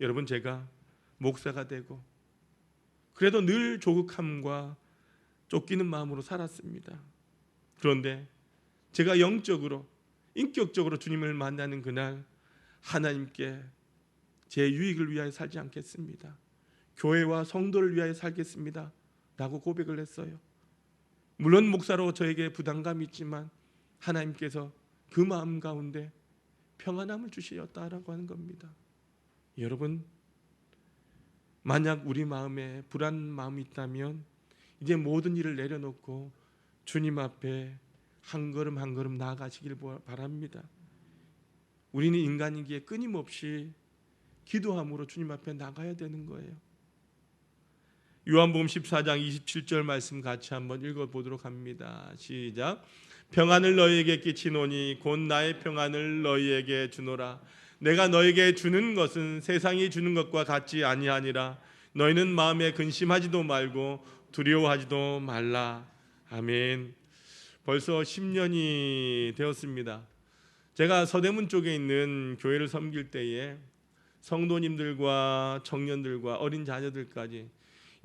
여러분, 제가 목사가 되고 그래도 늘 조급함과 쫓기는 마음으로 살았습니다. 그런데 제가 영적으로 인격적으로 주님을 만나는 그날 하나님께 제 유익을 위하여 살지 않겠습니다. 교회와 성도를 위하여 살겠습니다 라고 고백을 했어요. 물론 목사로 저에게 부담감이 있지만 하나님께서 그 마음 가운데 평안함을 주시었다라고 하는 겁니다. 여러분, 만약 우리 마음에 불안 마음이 있다면 이제 모든 일을 내려놓고 주님 앞에 한 걸음 한 걸음 나아가시길 바랍니다. 우리는 인간이기에 끊임없이 기도함으로 주님 앞에 나가야 되는 거예요. 요한복음 14장 27절 말씀 같이 한번 읽어보도록 합니다. 시작. 평안을 너희에게 끼치노니 곧 나의 평안을 너희에게 주노라. 내가 너희에게 주는 것은 세상이 주는 것과 같지 아니하니라. 너희는 마음에 근심하지도 말고 두려워하지도 말라. 아멘. 벌써 10년이 되었습니다. 제가 서대문 쪽에 있는 교회를 섬길 때에 성도님들과 청년들과 어린 자녀들까지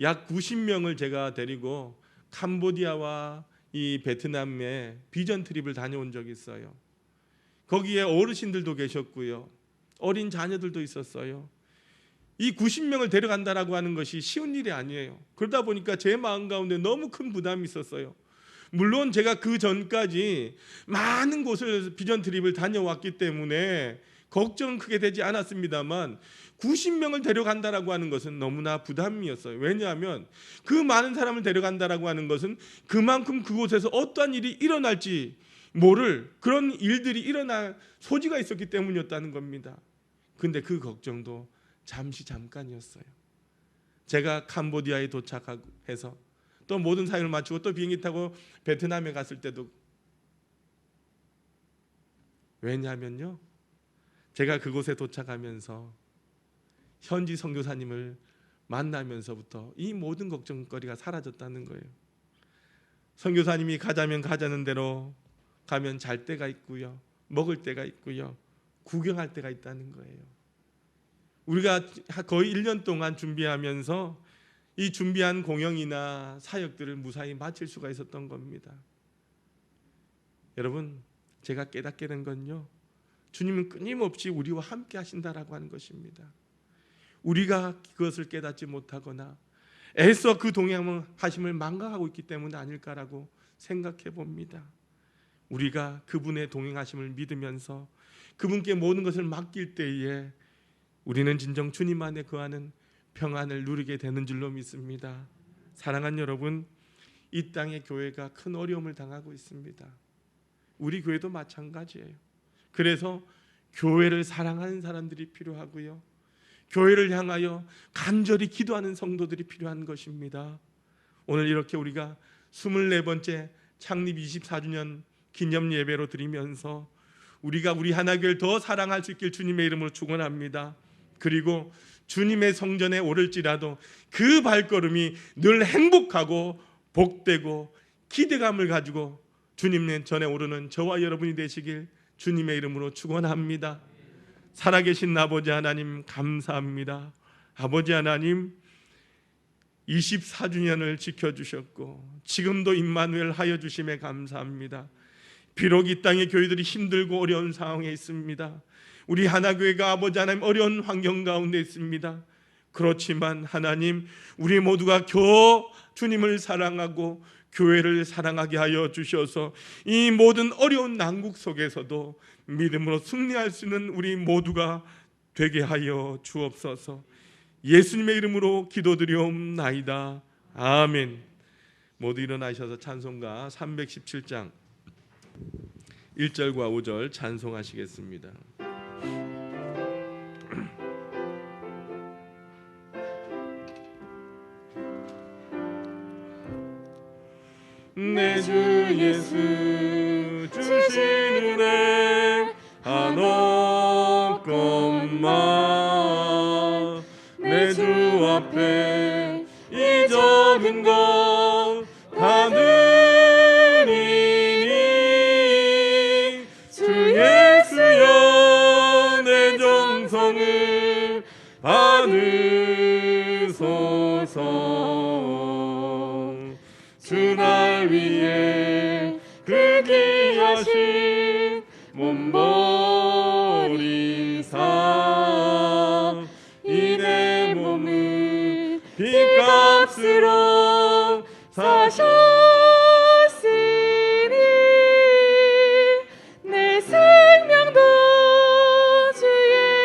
약 90명을 제가 데리고 캄보디아와 이 베트남에 비전 트립을 다녀온 적이 있어요. 거기에 어르신들도 계셨고요. 어린 자녀들도 있었어요. 이 90명을 데려간다라고 하는 것이 쉬운 일이 아니에요. 그러다 보니까 제 마음 가운데 너무 큰 부담이 있었어요. 물론 제가 그 전까지 많은 곳을 비전 트립을 다녀왔기 때문에 걱정은 크게 되지 않았습니다만 90명을 데려간다라고 하는 것은 너무나 부담이었어요. 왜냐하면 그 많은 사람을 데려간다라고 하는 것은 그만큼 그곳에서 어떠한 일이 일어날지 모를 그런 일들이 일어날 소지가 있었기 때문이었다는 겁니다. 근데 그 걱정도 잠깐이었어요. 제가 캄보디아에 도착해서 또 모든 사역을 마치고 또 비행기 타고 베트남에 갔을 때도, 왜냐하면요, 제가 그곳에 도착하면서 현지 선교사님을 만나면서부터 이 모든 걱정거리가 사라졌다는 거예요. 선교사님이 가자면 가자는 대로 가면 잘 때가 있고요, 먹을 때가 있고요, 구경할 때가 있다는 거예요. 우리가 거의 1년 동안 준비하면서 이 준비한 공연이나 사역들을 무사히 마칠 수가 있었던 겁니다. 여러분, 제가 깨닫게 된 건요, 주님은 끊임없이 우리와 함께 하신다라고 하는 것입니다. 우리가 그것을 깨닫지 못하거나 애써 그 동행하심을 망각하고 있기 때문 아닐까라고 생각해 봅니다. 우리가 그분의 동행하심을 믿으면서 그분께 모든 것을 맡길 때에 우리는 진정 주님 안에 거하는 평안을 누리게 되는 줄로 믿습니다. 사랑하는 여러분, 이 땅의 교회가 큰 어려움을 당하고 있습니다. 우리 교회도 마찬가지예요. 그래서 교회를 사랑하는 사람들이 필요하고요, 교회를 향하여 간절히 기도하는 성도들이 필요한 것입니다. 오늘 이렇게 우리가 24번째 창립 24주년 기념 예배로 드리면서 우리가 우리 하나교회를 더 사랑할 수 있길 주님의 이름으로 축원합니다. 그리고 주님의 성전에 오를지라도 그 발걸음이 늘 행복하고 복되고 기대감을 가지고 주님 전에 오르는 저와 여러분이 되시길 주님의 이름으로 축원합니다. 살아계신 아버지 하나님 감사합니다. 아버지 하나님 24주년을 지켜주셨고 지금도 임마누엘 하여 주심에 감사합니다. 비록 이 땅의 교회들이 힘들고 어려운 상황에 있습니다. 우리 하나교회가 아버지 하나님 어려운 환경 가운데 있습니다. 그렇지만 하나님, 우리 모두가 주님을 사랑하고 교회를 사랑하게 하여 주셔서 이 모든 어려운 난국 속에서도 믿음으로 승리할 수 있는 우리 모두가 되게 하여 주옵소서. 예수님의 이름으로 기도드리옵나이다. 아멘. 모두 일어나셔서 찬송가 317장 1절과 5절 찬송하시겠습니다. 내 주 예수 주신 은혜 한없건마 내 주 앞에 이 적은 것 다 드리니 주 예수여 내 정성을 받으소서. 주 날 위해 그 귀하신 몸 버리사 이 내 몸을 빚값으로 사셨으니 내 생명도 주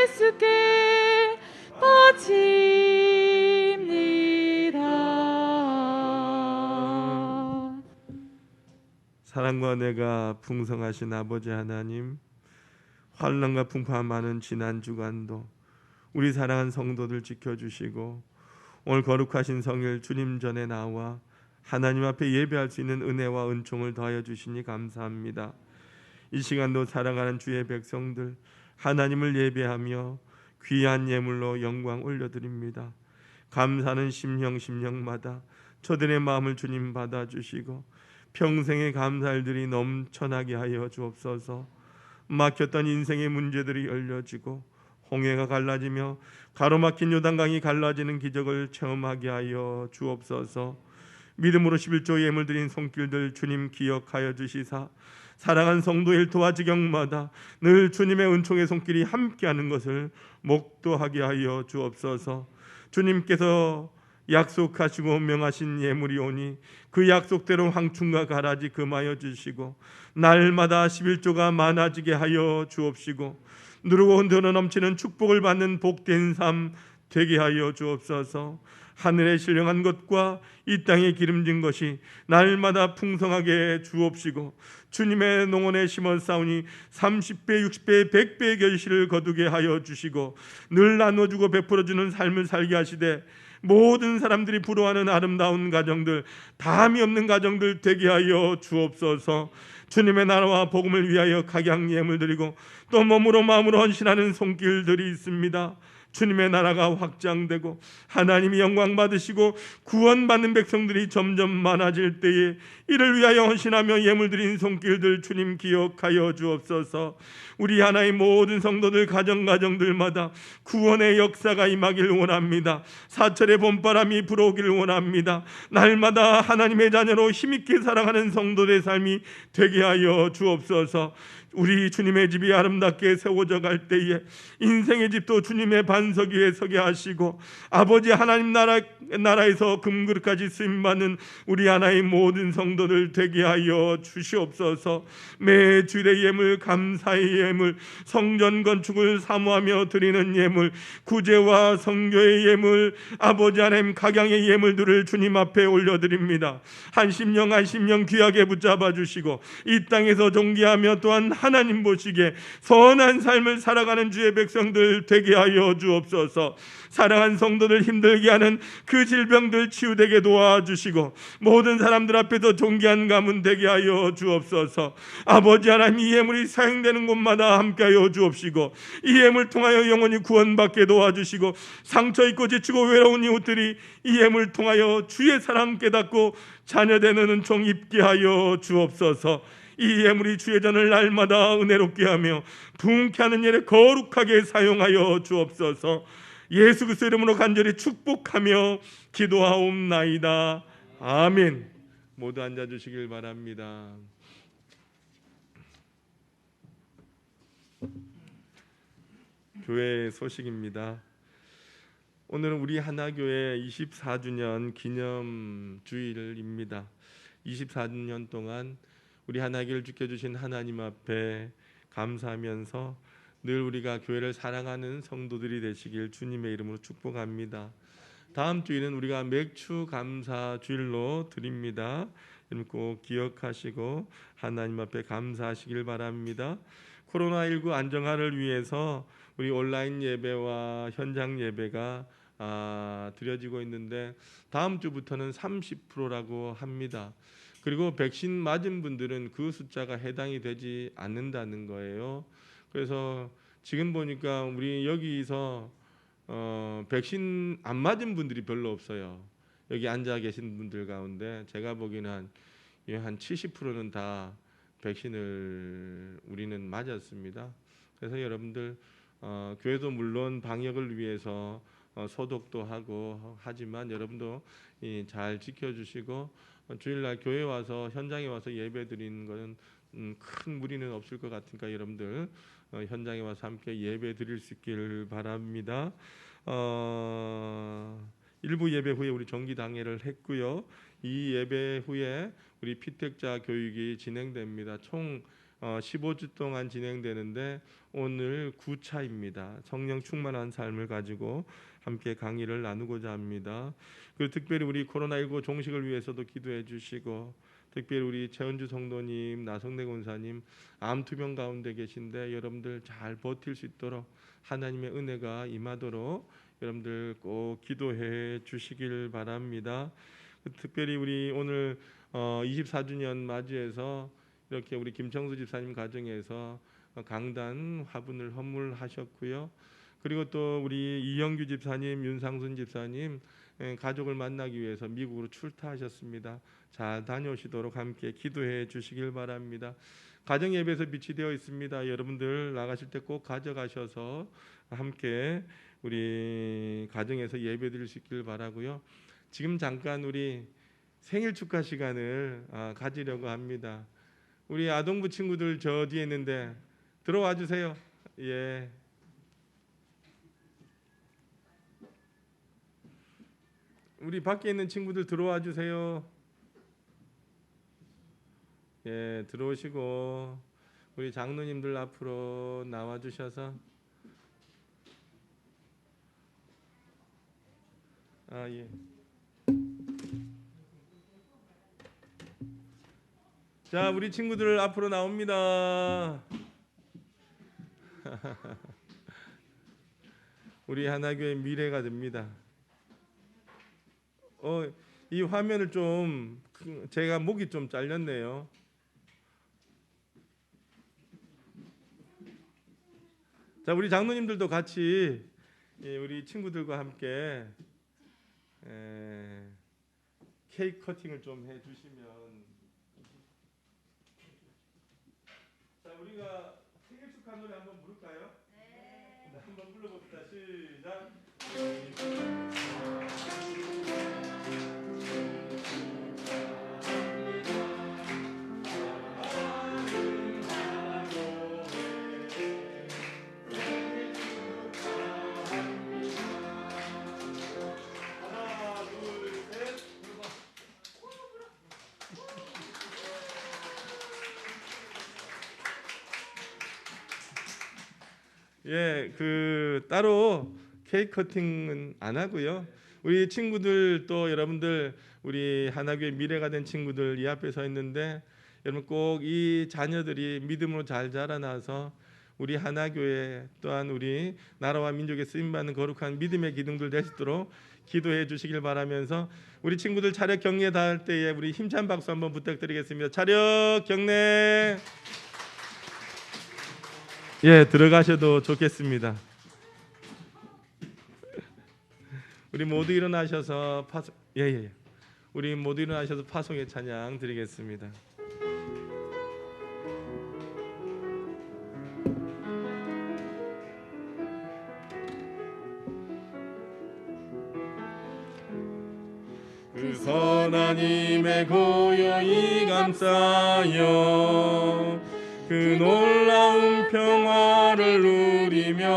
예수께 바칩니다. 사랑과 은혜가 풍성하신 아버지 하나님, 환난과 풍파 많은 지난 주간도 우리 사랑하는 성도들 지켜주시고 오늘 거룩하신 성일 주님 전에 나와 하나님 앞에 예배할 수 있는 은혜와 은총을 더하여 주시니 감사합니다. 이 시간도 사랑하는 주의 백성들 하나님을 예배하며 귀한 예물로 영광 올려드립니다. 감사는 심령마다 저들의 마음을 주님 받아주시고 평생의 감사일들이 넘쳐나게 하여 주옵소서. 막혔던 인생의 문제들이 열려지고 홍해가 갈라지며 가로막힌 요단강이 갈라지는 기적을 체험하게 하여 주옵소서. 믿음으로 11조 예물 드린 손길들 주님 기억하여 주시사 사랑한 성도의 일터와 지경마다 늘 주님의 은총의 손길이 함께하는 것을 목도하게 하여 주옵소서. 주님께서 약속하시고 명하신 예물이 오니 그 약속대로 황충과 가라지 금하여 주시고 날마다 11조가 많아지게 하여 주옵시고 누르고 흔들어 넘치는 축복을 받는 복된 삶 되게 하여 주옵소서. 하늘에 신령한 것과 이 땅에 기름진 것이 날마다 풍성하게 주옵시고 주님의 농원에 심었사오니 30배, 60배, 100배의 결실을 거두게 하여 주시고 늘 나눠주고 베풀어주는 삶을 살게 하시되 모든 사람들이 부러워하는 아름다운 가정들, 담이 없는 가정들 되게 하여 주옵소서. 주님의 나라와 복음을 위하여 각양 예물 드리고 또 몸으로 마음으로 헌신하는 손길들이 있습니다. 주님의 나라가 확장되고 하나님이 영광 받으시고 구원받는 백성들이 점점 많아질 때에 이를 위하여 헌신하며 예물 드린 손길들 주님 기억하여 주옵소서. 우리 하나의 모든 성도들 가정들마다 구원의 역사가 임하길 원합니다. 사철의 봄바람이 불어오길 원합니다. 날마다 하나님의 자녀로 힘있게 살아가는 성도들의 삶이 되게 하여 주옵소서. 우리 주님의 집이 아름답게 세워져 갈 때에 인생의 집도 주님의 반 반석 위에 서게 하시고 아버지 하나님 나라에서 금그릇까지 쓰임받는 우리 하나의 모든 성도들 되게 하여 주시옵소서. 매 주일의 예물, 감사의 예물, 성전 건축을 사모하며 드리는 예물, 구제와 성교의 예물, 아버지 하나님 각양의 예물들을 주님 앞에 올려드립니다. 한 심령 한 심령 귀하게 붙잡아 주시고 이 땅에서 존귀하며 또한 하나님 보시기에 선한 삶을 살아가는 주의 백성들 되게 하여 주옵소서. 사랑하는 성도들 힘들게 하는 그 질병들 치유되게 도와주시고 모든 사람들 앞에서 존귀한 가문 되게 하여 주옵소서. 아버지 하나님 이 예물이 사용되는 곳마다 함께하여 주옵시고 이 예물 통하여 영원히 구원받게 도와주시고 상처 입고 지치고 외로운 이웃들이 이 예물 통하여 주의 사랑 깨닫고 자녀되는 은총 입게 하여 주옵소서. 이 예물이 주의 전을 날마다 은혜롭게 하며 부흥케 하는 일에 거룩하게 사용하여 주옵소서. 예수 그리스도 이름으로 간절히 축복하며 기도하옵나이다. 아멘. 모두 앉아주시길 바랍니다. 교회 소식입니다. 오늘은 우리 하나교회 24주년 기념 주일입니다. 24년 동안 우리 하나교회를 지켜주신 하나님 앞에 감사하면서 늘 우리가 교회를 사랑하는 성도들이 되시길 주님의 이름으로 축복합니다. 다음 주일은 우리가 맥주 감사 주일로 드립니다. 여러분 꼭 기억하시고 하나님 앞에 감사하시길 바랍니다. 코로나19 안정화를 위해서 우리 온라인 예배와 현장 예배가 드려지고 있는데 다음 주부터는 30%라고 합니다. 그리고 백신 맞은 분들은 그 숫자가 해당이 되지 않는다는 거예요. 그래서 지금 보니까 우리 여기서 백신 안 맞은 분들이 별로 없어요. 여기 앉아 계신 분들 가운데 제가 보기에는 한 70%는 다 백신을 우리는 맞았습니다. 그래서 여러분들 교회도 물론 방역을 위해서 소독도 하고 하지만 여러분도 잘 지켜주시고 주일날 교회 와서 현장에 와서 예배 드리는 것은 큰 무리는 없을 것 같으니까 여러분들 현장에 와서 함께 예배 드릴 수 있기를 바랍니다. 일부 예배 후에 우리 정기 당회를 했고요. 이 예배 후에 우리 피택자 교육이 진행됩니다. 총 15주 동안 진행되는데 오늘 9차입니다. 성령 충만한 삶을 가지고 함께 강의를 나누고자 합니다. 그리고 특별히 우리 코로나19 종식을 위해서도 기도해 주시고 특별히 우리 최은주 성도님, 나성래 권사님 암투병 가운데 계신데 여러분들 잘 버틸 수 있도록 하나님의 은혜가 임하도록 여러분들 꼭 기도해 주시길 바랍니다. 특별히 우리 오늘 24주년 맞이해서 이렇게 우리 김청수 집사님 가정에서 강단 화분을 헌물하셨고요. 그리고 또 우리 이영규 집사님, 윤상순 집사님 가족을 만나기 위해서 미국으로 출타하셨습니다. 잘 다녀오시도록 함께 기도해 주시길 바랍니다. 가정 예배에서 빛이 되어 있습니다. 여러분들 나가실 때 꼭 가져가셔서 함께 우리 가정에서 예배 드릴 수 있길 바라고요. 지금 잠깐 우리 생일 축하 시간을 가지려고 합니다. 우리 아동부 친구들 저 뒤에 있는데 들어와 주세요. 예. 우리 밖에 있는 친구들 들어와 주세요. 예, 들어오시고 우리 장로님들 앞으로 나와 주셔서 예. 자, 우리 친구들 앞으로 나옵니다. 우리 하나교회 미래가 됩니다. 이 화면을 좀 제가 목이 좀 잘렸네요. 자, 우리 장로님들도 같이 우리 친구들과 함께 케이크 커팅을 좀 해주시면. 자, 우리가 생일 축하 노래 한번 부를까요? 네. 한번 불러봅시다. 시작. 따로 케이크 커팅은 안 하고요. 우리 친구들 또 여러분들 우리 하나교회 미래가 된 친구들 이 앞에 서 있는데 여러분 꼭 이 자녀들이 믿음으로 잘 자라나서 우리 하나교회 또한 우리 나라와 민족에 쓰임받는 거룩한 믿음의 기둥들 되시도록 기도해 주시길 바라면서 우리 친구들 차렷 경례 다 할 때에 우리 힘찬 박수 한번 부탁드리겠습니다. 차렷 경례. 들어가셔도 좋겠습니다. 우리 모두 일어나셔서 우리 모두 일어나셔서 파송의 찬양 드리겠습니다. 그 선하님의 고요히 감싸여 그 놀라운 평화를 누리며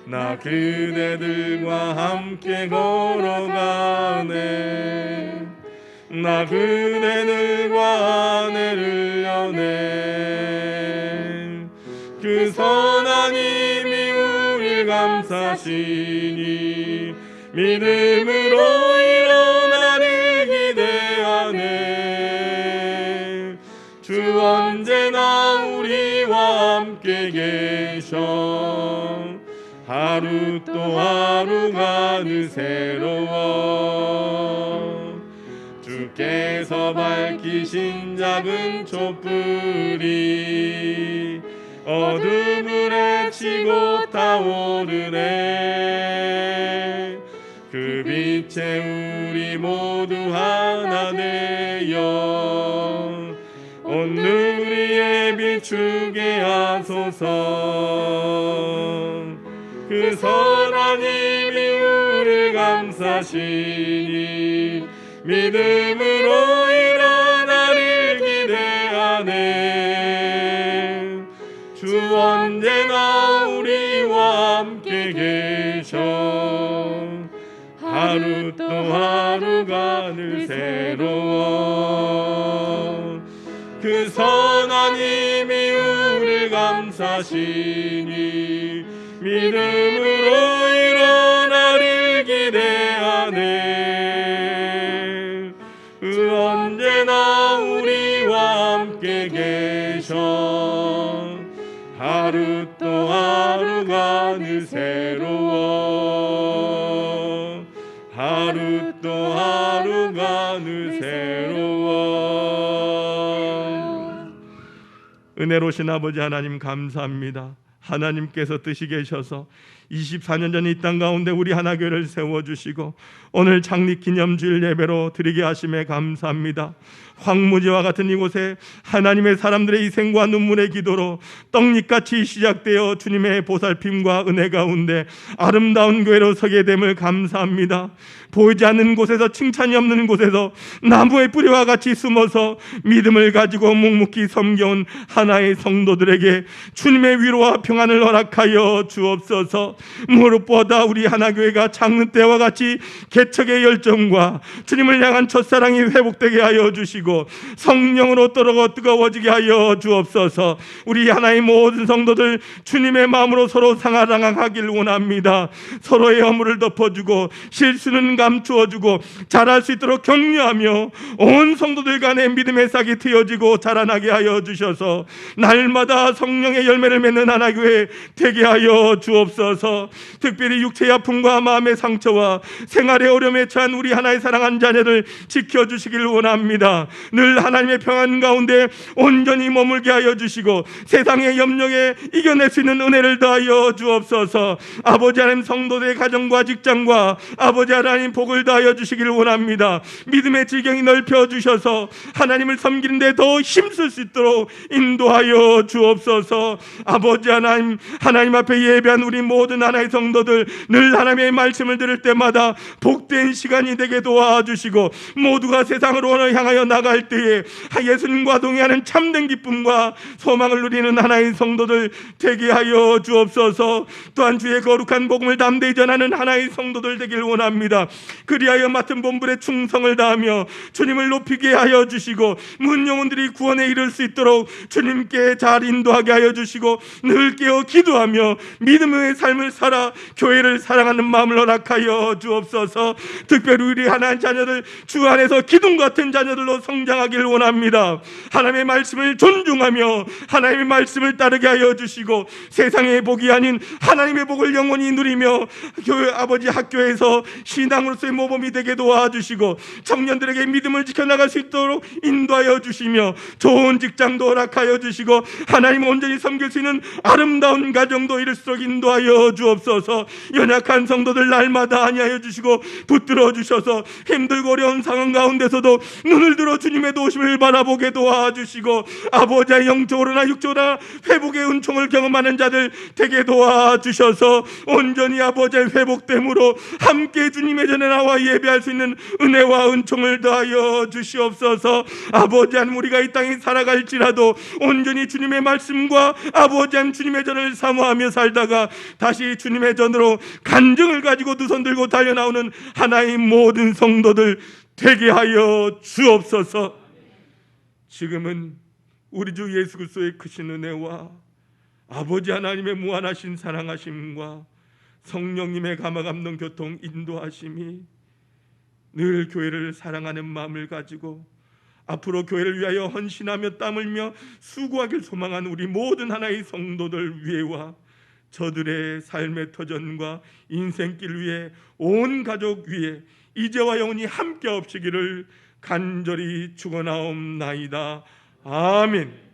나 그대들과 함께 걸어가네. 나 그대들과 아내를 여네. 그 선하님이 우릴 감싸시니 믿음으로 일어나를 기대하네. 주 언제나 우리와 함께 계셔. 하루 또 하루가 늘 새로워. 주께서 밝히신 작은 촛불이 어둠을 헤치고 타오르네. 그 빛에 우리 모두 하나 되어 온 눈 위에 비추게 하소서. 그 선하님이 우리를 감싸시니 믿음으로 일어나를 기대하네. 주 언제나 우리와 함께 계셔. 하루 또 하루가 늘 새로워. 그 선하님이 우리를 감싸시니 믿음으로 일어나를 기대하네. 그 언제나 우리와 함께 계셔. 하루 또 하루가 늘 새로워. 하루 또 하루가 늘 새로워. 은혜로우신 아버지 하나님 감사합니다. 하나님께서 뜻이 계셔서 24년 전 이 땅 가운데 우리 하나교회를 세워주시고 오늘 창립기념주일 예배로 드리게 하심에 감사합니다. 황무지와 같은 이곳에 하나님의 사람들의 희생과 눈물의 기도로 떡잎같이 시작되어 주님의 보살핌과 은혜 가운데 아름다운 교회로 서게 됨을 감사합니다. 보이지 않는 곳에서, 칭찬이 없는 곳에서 나무의 뿌리와 같이 숨어서 믿음을 가지고 묵묵히 섬겨온 하나의 성도들에게 주님의 위로와 평안을 허락하여 주옵소서. 무엇보다 우리 하나교회가 창립 때와 같이 개척의 열정과 주님을 향한 첫사랑이 회복되게 하여 주시고 성령으로 뜨거워지게 하여 주옵소서. 우리 하나의 모든 성도들 주님의 마음으로 서로 사랑하길 원합니다. 서로의 허물을 덮어주고 실수는 감추어주고 잘할 수 있도록 격려하며 온 성도들 간의 믿음의 싹이 트여지고 자라나게 하여 주셔서 날마다 성령의 열매를 맺는 하나교회 되게 하여 주옵소서. 특별히 육체의 아픔과 마음의 상처와 생활의 어려움에 처한 우리 하나의 사랑한 자녀들 지켜주시길 원합니다. 늘 하나님의 평안 가운데 온전히 머물게 하여 주시고 세상의 염려에 이겨낼 수 있는 은혜를 더하여 주옵소서. 아버지 하나님 성도들의 가정과 직장과 아버지 하나님 복을 더하여 주시길 원합니다. 믿음의 지경이 넓혀 주셔서 하나님을 섬기는 데 더 힘쓸 수 있도록 인도하여 주옵소서. 아버지 하나님 앞에 예배한 우리 모든 하나의 성도들 늘 하나님의 말씀을 들을 때마다 복된 시간이 되게 도와주시고 모두가 세상으로 향하여 나갈 때에 예수님과 동행하는 참된 기쁨과 소망을 누리는 하나의 성도들 되게 하여 주옵소서. 또한 주의 거룩한 복음을 담대히 전하는 하나의 성도들 되길 원합니다. 그리하여 맡은 본분에 충성을 다하며 주님을 높이게 하여 주시고 문 영혼들이 구원에 이를 수 있도록 주님께 잘 인도하게 하여 주시고 늘 눈을 깨어 기도하며 믿음의 삶을 살아 교회를 사랑하는 마음을 허락하여 주옵소서. 특별히 우리 하나님 자녀들 주 안에서 기둥 같은 자녀들로 성장하길 원합니다. 하나님의 말씀을 존중하며 하나님의 말씀을 따르게 하여 주시고 세상의 복이 아닌 하나님의 복을 영원히 누리며 교회 아버지 학교에서 신앙으로서의 모범이 되게 도와주시고 청년들에게 믿음을 지켜나갈 수 있도록 인도하여 주시며 좋은 직장도 허락하여 주시고 하나님 온전히 섬길 수 있는 아름다운 가정도 이룰수록 인도하여 주옵소서. 연약한 성도들 날마다 안위하여 주시고 붙들어 주셔서 힘들고 어려운 상황 가운데서도 눈을 들어 주님의 도우심을 바라보게 도와주시고 아버지의 영적으로나 육적으로나 회복의 은총을 경험하는 자들 되게 도와주셔서 온전히 아버지의 회복됨으로 함께 주님의 전에 나와 예배할 수 있는 은혜와 은총을 더하여 주시옵소서. 아버지 하나님, 우리가 이 땅에 살아갈지라도 온전히 주님의 말씀과 아버지 하나님 주님의 전을 사모하며 살다가 다시 주님의 전으로 간증을 가지고 두 손 들고 달려나오는 하나의 모든 성도들 되게 하여 주옵소서. 지금은 우리 주 예수 그리스도의 크신 은혜와 아버지 하나님의 무한하신 사랑하심과 성령님의 감화감동 교통 인도하심이 늘 교회를 사랑하는 마음을 가지고 앞으로 교회를 위하여 헌신하며 땀 흘며 수고하길 소망하는 우리 모든 하나의 성도들 위에와 저들의 삶의 터전과 인생길 위에 온 가족 위에 이제와 영원히 함께 없으기를 간절히 축원하옵나이다. 아멘.